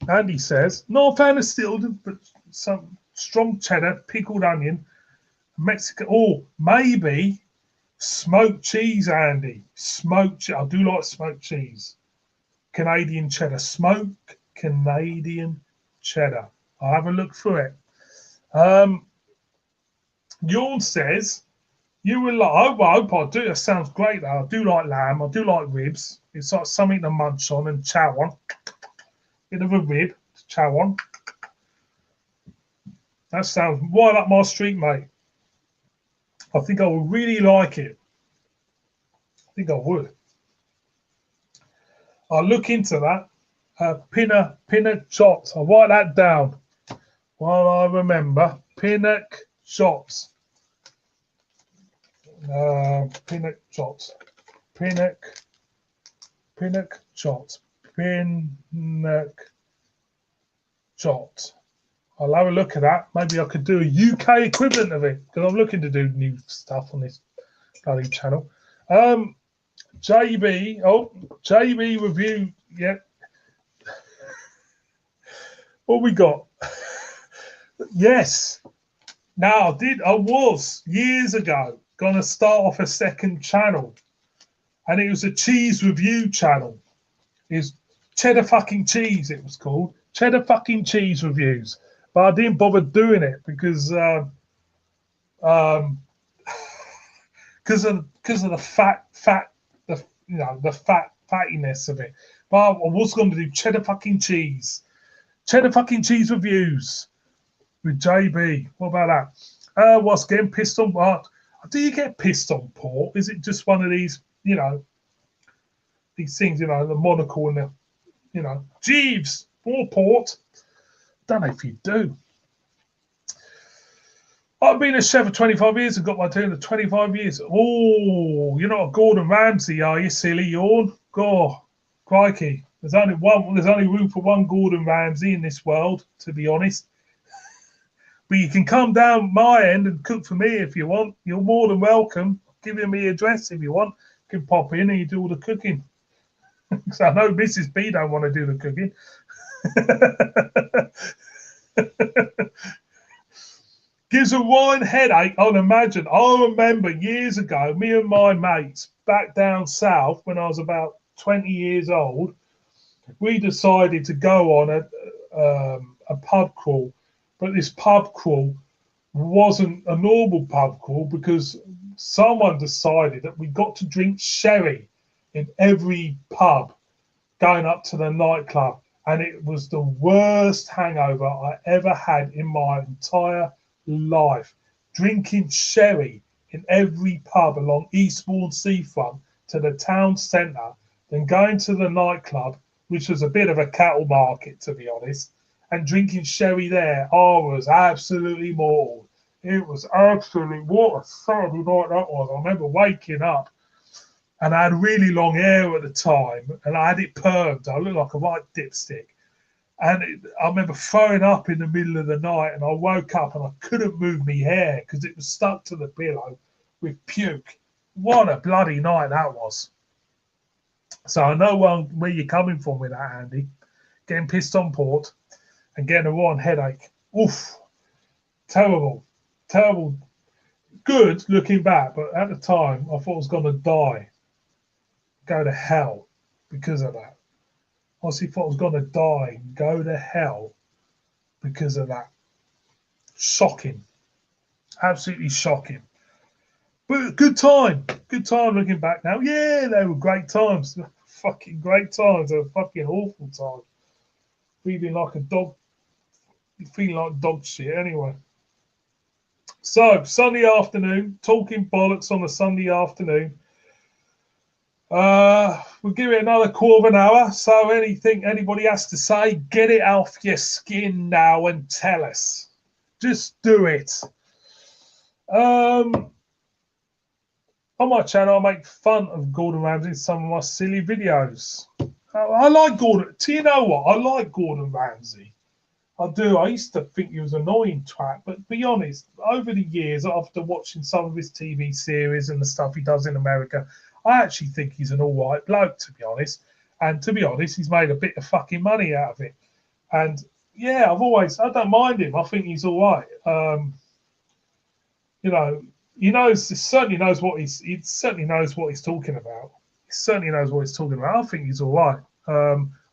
Andy says, not a fan of Stilton, but some strong cheddar, pickled onion, Mexican. Oh, maybe smoked cheese, Andy. Smoked. I do like smoked cheese. Canadian cheddar. Smoked Canadian cheddar. I'll have a look through it. Yawn says, you will like, I hope I do. That sounds great, though. I do like lamb. I do like ribs. It's like something to munch on and chow on. Bit of a rib to chow on. That sounds right up my street, mate. I think I would really like it. I think I would. I'll look into that. Peanut shots. I'll write that down while I remember. Peanut shots. Peanut shots. Peanut shots. Peanut shots. I'll have a look at that. Maybe I could do a UK equivalent of it because I'm looking to do new stuff on this bloody channel. JB review. Yeah. What we got? Yes. Now, I was years ago going to start off a second channel, and it was a cheese review channel. It's Cheddar Fucking Cheese, it was called. Cheddar Fucking Cheese Reviews. But I didn't bother doing it because because of the fattiness of it. But I was going to do Cheddar Fucking Cheese Reviews with JB. What about that? What's getting pissed on what? Do you get pissed on port? Is it just one of these, these things, the monocle and the, Jeeves, more port? Don't know if you do. I've been a chef for 25 years and got my turn at 25 years. Oh, you're not a Gordon Ramsay, are you, silly yawn? God, crikey. There's only room for one Gordon Ramsay in this world, to be honest. But you can come down my end and cook for me if you want. You're more than welcome. Give me my address if you want. You can pop in and you do all the cooking. Because I know Mrs. B don't want to do the cooking. Gives a wine headache, I'll imagine. I remember years ago, me and my mates back down south when I was about 20 years old, we decided to go on a pub crawl. But this pub crawl wasn't a normal pub crawl because someone decided that we got to drink sherry in every pub going up to the nightclub. And it was the worst hangover I ever had in my entire life. Drinking sherry in every pub along Eastbourne seafront to the town centre, then going to the nightclub, which was a bit of a cattle market, to be honest, and drinking sherry there. I was absolutely mortal. It was absolutely, what a Saturday night that was. I remember waking up and I had really long hair at the time and I had it permed. I looked like a white dipstick. And I remember throwing up in the middle of the night and I woke up and I couldn't move my hair because it was stuck to the pillow with puke. What a bloody night that was. So I know where you're coming from with that, Andy. Getting pissed on port and getting a rotten headache. Oof. Terrible. Terrible. Good looking back, but at the time I thought I was going to die. Go to hell because of that. I honestly thought I was going to die and go to hell because of that. Shocking. Absolutely shocking. But good time. Good time looking back now. Yeah, they were great times. Fucking great times. They were fucking awful times. Feeling like a dog. Feeling like dog shit anyway. So, Sunday afternoon. Talking bollocks on a Sunday afternoon. We'll give it another quarter of an hour. So anything anybody has to say, get it off your skin now and tell us. Just do it. On my channel, I make fun of Gordon Ramsay in some of my silly videos. I like Gordon. Do you know what? I like Gordon Ramsay. I do. I used to think he was an annoying twat, but to be honest, over the years, after watching some of his TV series and the stuff he does in America, I actually think he's an all right bloke, to be honest. And to be honest, he's made a bit of fucking money out of it. And yeah, I don't mind him. I think he's all right. He certainly knows what he's talking about. He certainly knows what he's talking about. I think he's all right.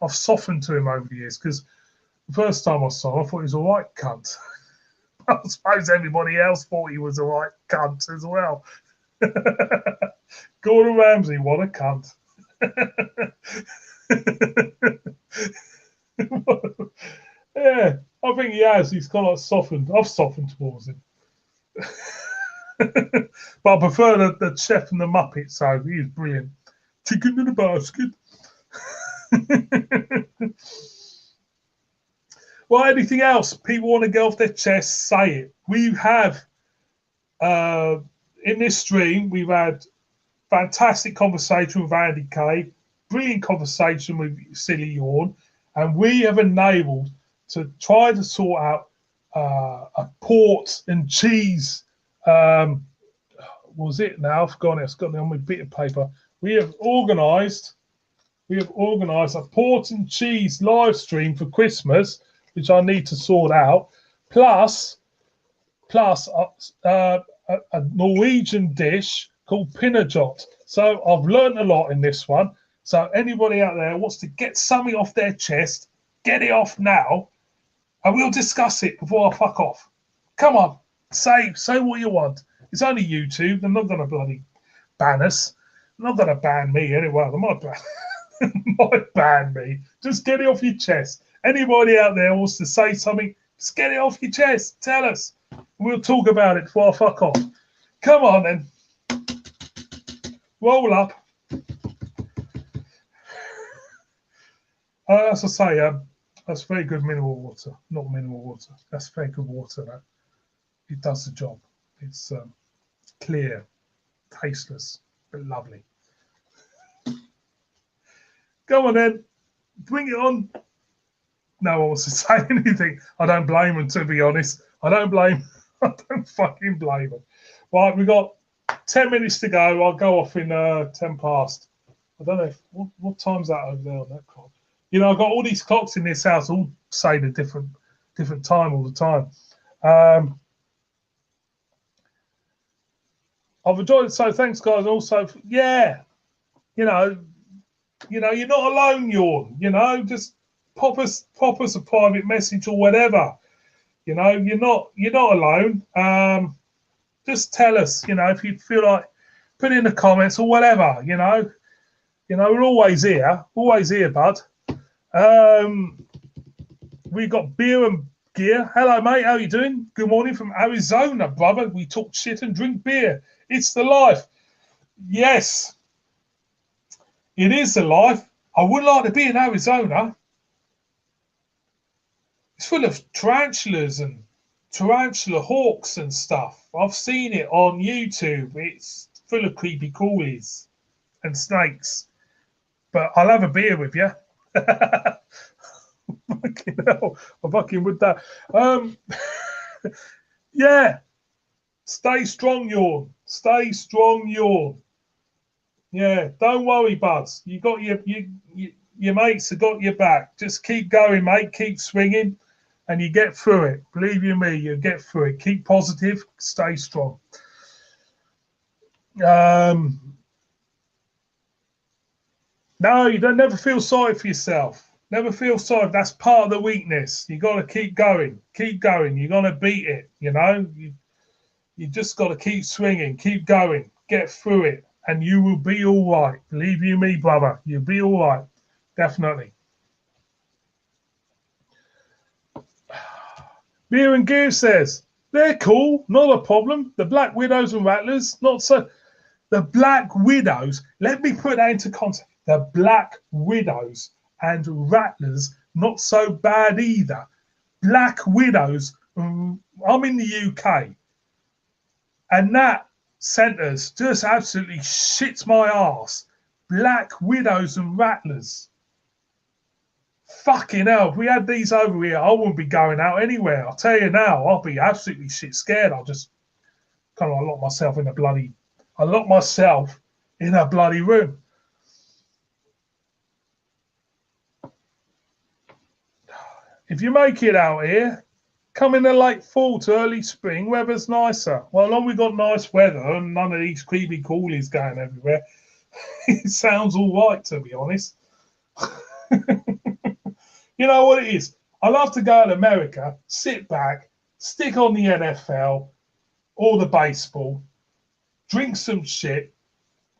I've softened to him over the years because the first time I saw him, I thought he was a right cunt. I suppose everybody else thought he was a right cunt as well. Gordon Ramsay, what a cunt. Yeah, I think he has. He's kind of softened. I've softened towards him. But I prefer the chef and the Muppet, so he's brilliant. Chicken in a basket. Well, anything else? People want to get off their chest, say it. We have, in this stream, we've had fantastic conversation with Andy Kay, brilliant conversation with Silly Yawn, and we have enabled to try to sort out a port and cheese. What was it now? I've forgotten it. It's got me on my bit of paper. We have organised a port and cheese live stream for Christmas, which I need to sort out. Plus, plus a Norwegian dish called pinnajot. So I've learned a lot in this one. So anybody out there wants to get something off their chest, get it off now, and we'll discuss it before I fuck off. Come on, say what you want. It's only YouTube. They're not going to bloody ban us. They're not going to ban me anyway. They might ban me. Just get it off your chest. Anybody out there wants to say something, just get it off your chest. Tell us. We'll talk about it before I fuck off. Come on then. Roll up. As I say, that's very good mineral water. Not mineral water. That's very good water. That it does the job. It's clear, tasteless, but lovely. Go on then. Bring it on. No one wants to say anything. I don't blame them, to be honest. I don't fucking blame them. Right, we've got 10 minutes to go. I'll go off in 10 past. I don't know what time's that over there on that clock. You know, I've got all these clocks in this house, all say the different time all the time. I've enjoyed it, so thanks, guys. Also, yeah, you know, you're not alone, Yawn. You know, just pop us a private message or whatever. You know, you're not alone. Just tell us, you know, if you feel like put in the comments or whatever. You know, we're always here, bud. We've got beer and gear. Hello, mate. How you doing? Good morning from Arizona, brother. We talk shit and drink beer. It's the life. Yes, it is the life. I would like to be in Arizona. It's full of tarantulas and tarantula hawks and stuff. I've seen it on YouTube. It's full of creepy crawlies and snakes. But I'll have a beer with you. Fucking hell, I fucking would that. Yeah. Stay strong, Yawn. Stay strong, Yawn. Yeah, don't worry, buds. You got your mates have got your back. Just keep going, mate. Keep swinging, and you get through it. Believe you me, you get through it. Keep positive. Stay strong. No, you don't never feel sorry for yourself. Never feel sorry. That's part of the weakness. You got to keep going. Keep going. You're gonna beat it. You know. You just got to keep swinging. Keep going. Get through it, and you will be all right. Believe you me, brother. You'll be all right. Definitely. Beer and Gear says they're cool. Not a problem. The Black Widows and Rattlers, not so. The Black Widows. Let me put that into context. The Black Widows and Rattlers, not so bad either. Black Widows. I'm in the UK, and that sentence just absolutely shits my ass. Black Widows and Rattlers. Fucking hell, if we had these over here, I wouldn't be going out anywhere. I'll tell you now, I'll be absolutely shit scared. I'll just kind of lock myself in a bloody room. If you make it out here, come in the late fall to early spring, weather's nicer. Well, as long as we've got nice weather and none of these creepy crawlies going everywhere, it sounds all right, to be honest. You know what it is? I love to go to America, sit back, stick on the NFL or the baseball, drink some shit,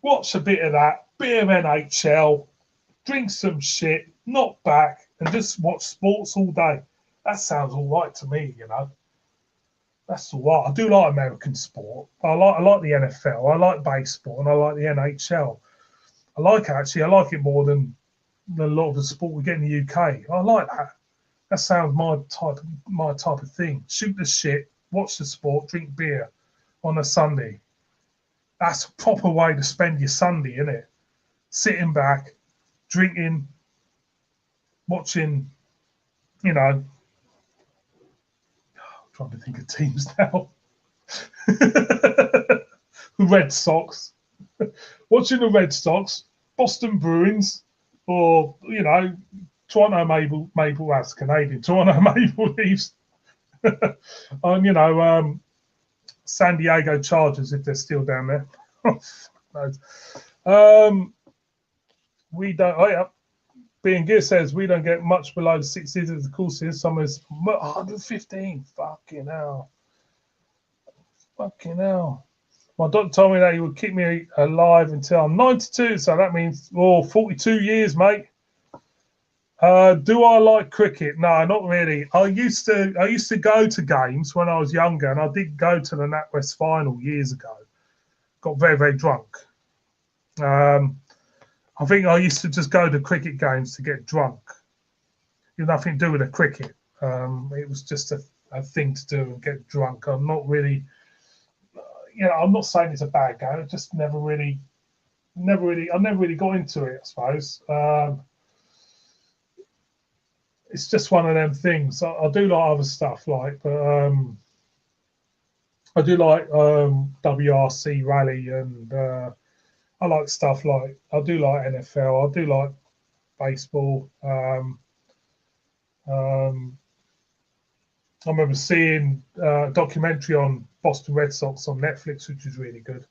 watch a bit of that, bit of NHL, drink some shit, knock back, and just watch sports all day. That sounds all right to me, you know. That's all right. I do like American sport. I like the NFL. I like baseball, and I like the NHL. I like it more than a lot of the sport we get in the UK. I like that. That sounds my type of thing. Shoot the shit, watch the sport, drink beer on a Sunday. That's a proper way to spend your Sunday, isn't it? Sitting back, drinking, watching, you know. I'm trying to think of teams now. The Red Sox. Watching the Red Sox, Boston Bruins, or, you know, Toronto Maple, that's Canadian, Toronto Maple Leafs. And, you know, San Diego Chargers, if they're still down there. We don't. Oh yeah. Being Gear says we don't get much below the 60s of the courses. Some is 115. Fucking hell. Fucking hell. My doctor told me that he would keep me alive until I'm 92. So that means 42 years, mate. Do I like cricket? No, not really. I used to go to games when I was younger, and I did go to the NatWest final years ago. Got very, very drunk. I think I used to just go to cricket games to get drunk. It had nothing to do with the cricket. It was just a thing to do and get drunk. I'm not really, I'm not saying it's a bad game. I just I never really got into it, I suppose. It's just one of them things. I do like other stuff, but I do like WRC rally, and I like stuff like I do like NFL. I do like baseball. I remember seeing a documentary on Boston Red Sox on Netflix, which is really good.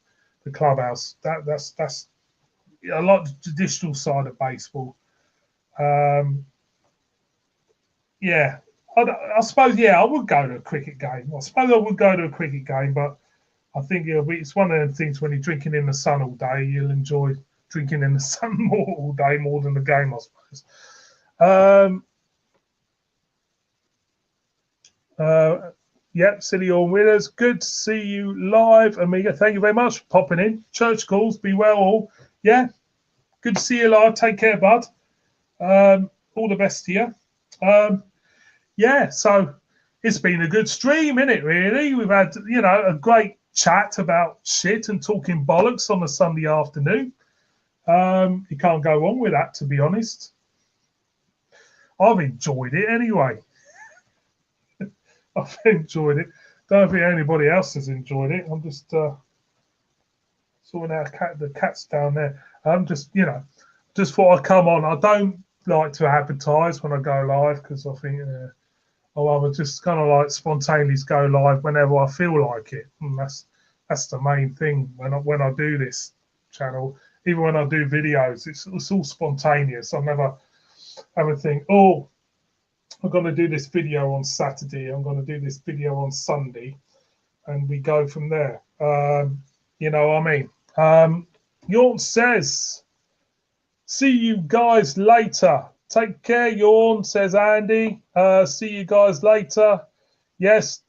The Clubhouse. That's I like the traditional side of baseball. Yeah, I suppose. Yeah, I would go to a cricket game. I suppose I would go to a cricket game, but I think it's one of them things when you're drinking in the sun all day, you'll enjoy drinking in the sun all day more than the game, I suppose. Yep, Silly All Winners. Good to see you live, Amiga. Thank you very much for popping in. Church calls, be well all. Yeah, good to see you live. Take care, bud. All the best to you. Yeah, so it's been a good stream, isn't it, really? We've had, a great chat about shit and talking bollocks on a Sunday afternoon. You can't go wrong with that, to be honest. I've enjoyed it anyway. I've enjoyed it. Don't think anybody else has enjoyed it. I'm just sorting out the cat's down there. I'm just thought I'd come on. I don't like to advertise when I go live because I think I would just kind of like spontaneously go live whenever I feel like it, and that's the main thing when I do this channel. Even when I do videos, it's all spontaneous. I never ever think, oh, I'm going to do this video on Saturday. I'm going to do this video on Sunday, and we go from there. You know what I mean? Yawn says, see you guys later. Take care, Yawn, says Andy. See you guys later. Yes.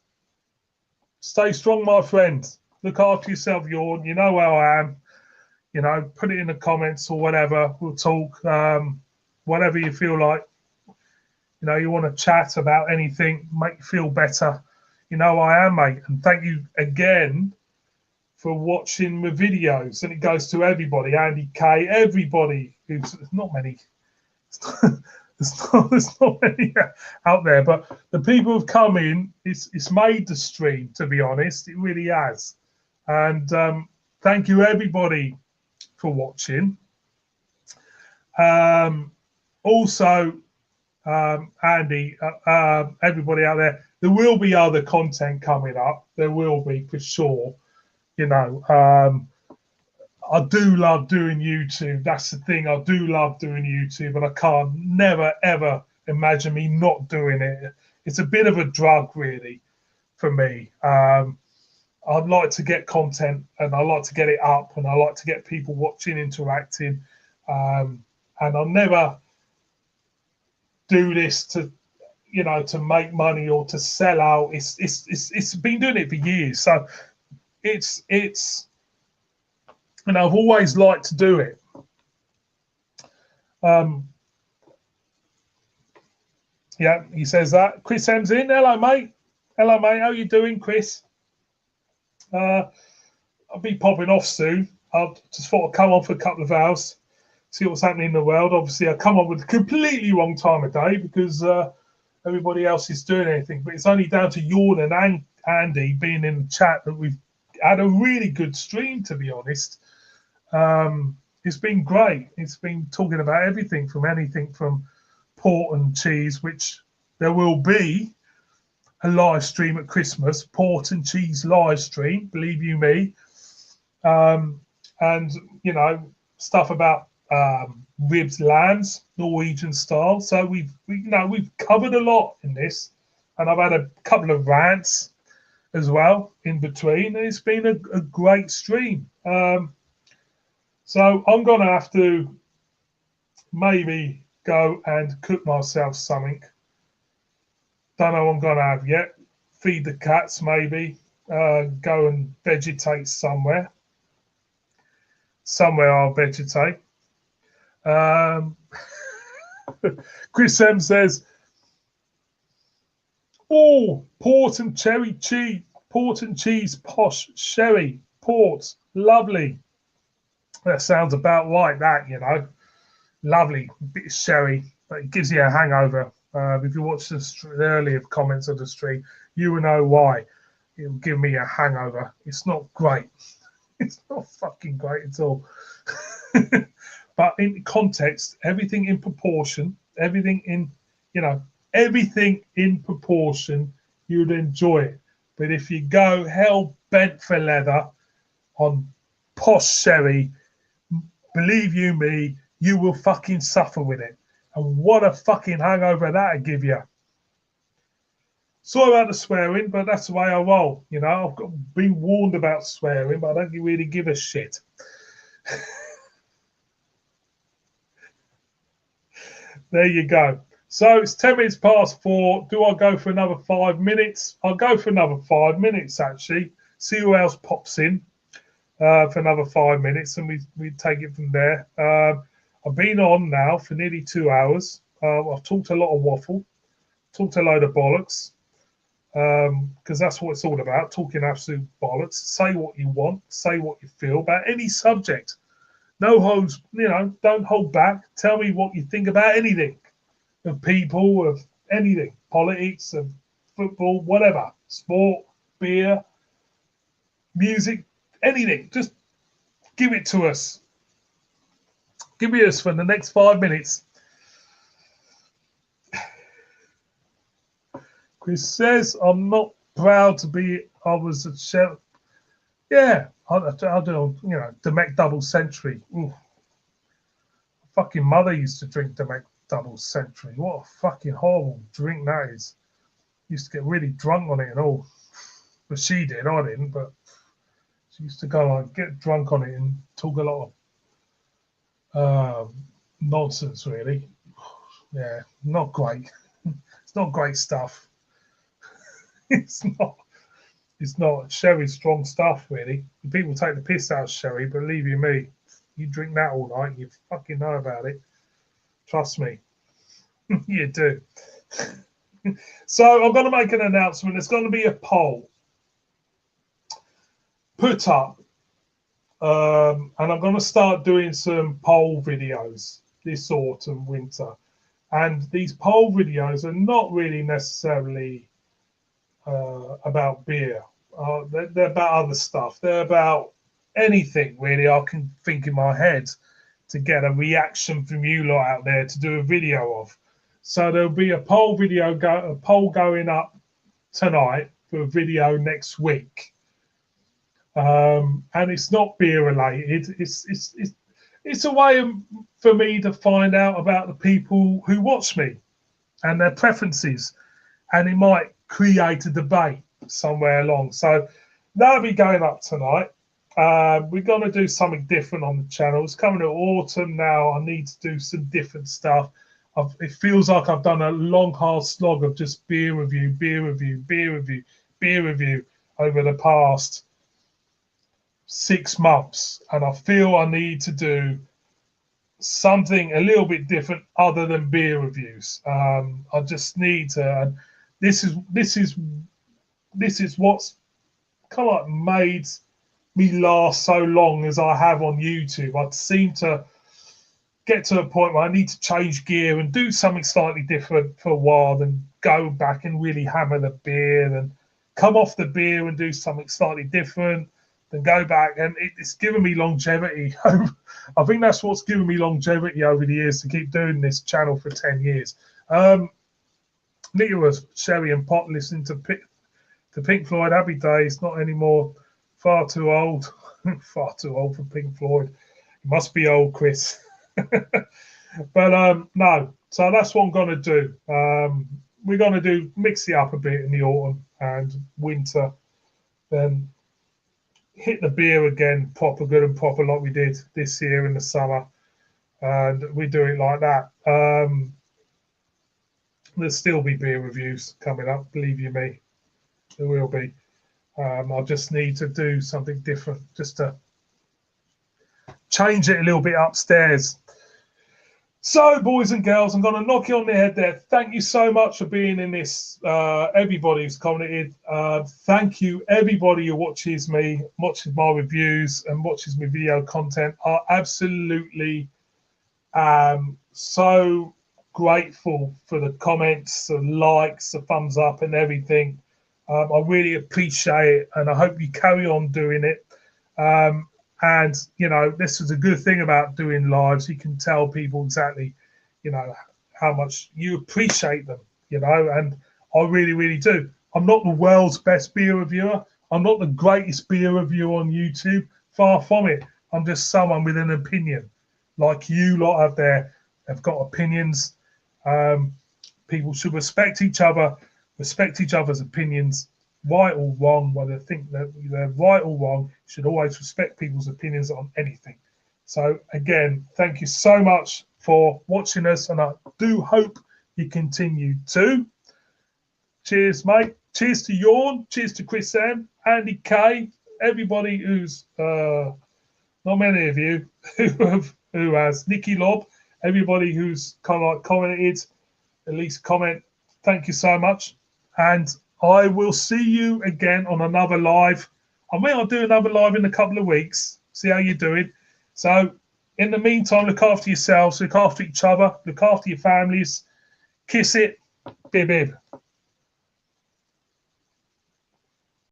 Stay strong, my friend. Look after yourself, Yawn. You know how I am. Put it in the comments or whatever. We'll talk. Whatever you feel like. You want to chat about anything, make you feel better. I am, mate. And thank you again for watching the videos. And it goes to everybody, Andy K, everybody who's not many. There's not many out there, but the people who've come in, it's made the stream, to be honest. It really has. And thank you, everybody, for watching. Also, Andy, everybody out there, there will be other content coming up. There will be, for sure. I do love doing YouTube. That's the thing. I do love doing YouTube, and I can't never, ever imagine me not doing it. It's a bit of a drug, really, for me. I'd like to get content, and I like to get it up, and I like to get people watching, interacting. And I'll never do this to make money or to sell out. It's been doing it for years, so it's and I've always liked to do it. Yeah, he says that. Chris M's in. Hello, mate. Hello, mate. How you doing, Chris? I'll be popping off soon. I just thought I'd come on for a couple of hours, see what's happening in the world. Obviously, I come on with a completely wrong time of day because everybody else is doing anything. But it's only down to Yawn and Andy being in the chat that we've had a really good stream, to be honest. It's been great. It's been talking about anything from port and cheese, which there will be a live stream at Christmas, port and cheese live stream, believe you me. And, you know, stuff about ribs, lambs, Norwegian style. So we've covered a lot in this, and I've had a couple of rants as well in between. And it's been a great stream. So I'm gonna have to maybe go and cook myself something. Don't know what I'm gonna have yet. Feed the cats maybe. Go and vegetate somewhere. Somewhere I'll vegetate. Chris M says, "Oh, port and cheese, posh sherry, port, lovely." That sounds about right. That, you know, lovely bit of sherry, but it gives you a hangover. If you watch the earlier comments of the stream, you will know why. It'll give me a hangover. It's not great. It's not fucking great at all. But in context, everything in proportion, everything in proportion, you'd enjoy it. But if you go hell bent for leather on posh sherry, believe you me, you will fucking suffer with it. And what a fucking hangover that'll give you. Sorry about the swearing, but that's the way I roll. You know, I've been warned about swearing, but I don't really give a shit. There you go. So it's 10 minutes past 4. Do I go for another 5 minutes? I'll go for another 5 minutes, actually. See who else pops in for another 5 minutes, and we take it from there. I've been on now for nearly 2 hours. I've talked a lot of waffle, talked a load of bollocks, because that's what it's all about, talking absolute bollocks. Say what you want, say what you feel about any subject. No holds, don't hold back. Tell me what you think about anything, of people, of anything, politics, of football, whatever, sport, beer, music, anything. Just give it to us. Give it us for the next 5 minutes. Chris says, "I'm not proud to be. I was a chef." Yeah, I do. Domec Double Century. Ooh. Fucking mother used to drink Domec Double Century. What a fucking horrible drink that is. Used to get really drunk on it and all. But she did. I didn't. But she used to go get drunk on it and talk a lot of nonsense. Really. Yeah, not great. It's not great stuff. It's not sherry strong stuff, really. People take the piss out of sherry, but believe you me, you drink that all night, you fucking know about it. Trust me. You do. So I'm going to make an announcement. There's going to be a poll put up, and I'm going to start doing some poll videos this autumn, winter. And these poll videos are not really necessarily about beer. They're about other stuff. They're about anything really I can think in my head to get a reaction from you lot out there to do a video of. So there'll be a poll going up tonight for a video next week. And it's not beer related. It's a way for me to find out about the people who watch me and their preferences, and it might create a debate somewhere along. So that'll be going up tonight. We're going to do something different on the channel. It's coming to autumn now. I need to do some different stuff. It feels like I've done a long, hard slog of just beer review over the past 6 months. And I feel I need to do something a little bit different other than beer reviews. I just need to. This is what's kind of made me last so long as I have on YouTube. I seem to get to a point where I need to change gear and do something slightly different for a while, then go back and really hammer the beer, and come off the beer and do something slightly different, then go back. And it's given me longevity. I think that's what's given me longevity over the years to keep doing this channel for 10 years. Nita was Sherry and Pot listening to Pink Floyd. Happy days, not anymore. Far too old. Far too old for Pink Floyd. You must be old, Chris. But no, so that's what I'm gonna do. We're gonna do mix it up a bit in the autumn and winter, then hit the beer again, proper good and proper like we did this year in the summer, and we do it like that. There'll still be beer reviews coming up, believe you me, there will be. I just need to do something different, just to change it a little bit upstairs. So, boys and girls, I'm going to knock you on the head there. Thank you so much for being in this. Everybody who's commented. Thank you, everybody who watches me, watches my reviews, and watches my video content. I absolutely so grateful for the comments, the likes, the thumbs up, and everything. I really appreciate it, and I hope you carry on doing it. And, you know, this is a good thing about doing lives. You can tell people exactly, you know, how much you appreciate them, you know, and I really, really do. I'm not the world's best beer reviewer. I'm not the greatest beer reviewer on YouTube. Far from it. I'm just someone with an opinion. Like you lot out there have got opinions. People should respect each other, respect each other's opinions. Right or wrong, whether they think that they're right or wrong, you should always respect people's opinions on anything. So again, thank you so much for watching us, and I do hope you continue to. Cheers, mate. Cheers to Yawn. Cheers to Chris M, Andy K, everybody who's not many of you who has Nicky Lob, everybody who's kind of like commented, at least comment. Thank you so much, and I will see you again on another live. I mean, I'll do another live in a couple of weeks. See how you're doing. So, in the meantime, look after yourselves, look after each other, look after your families. Kiss it, bib bib.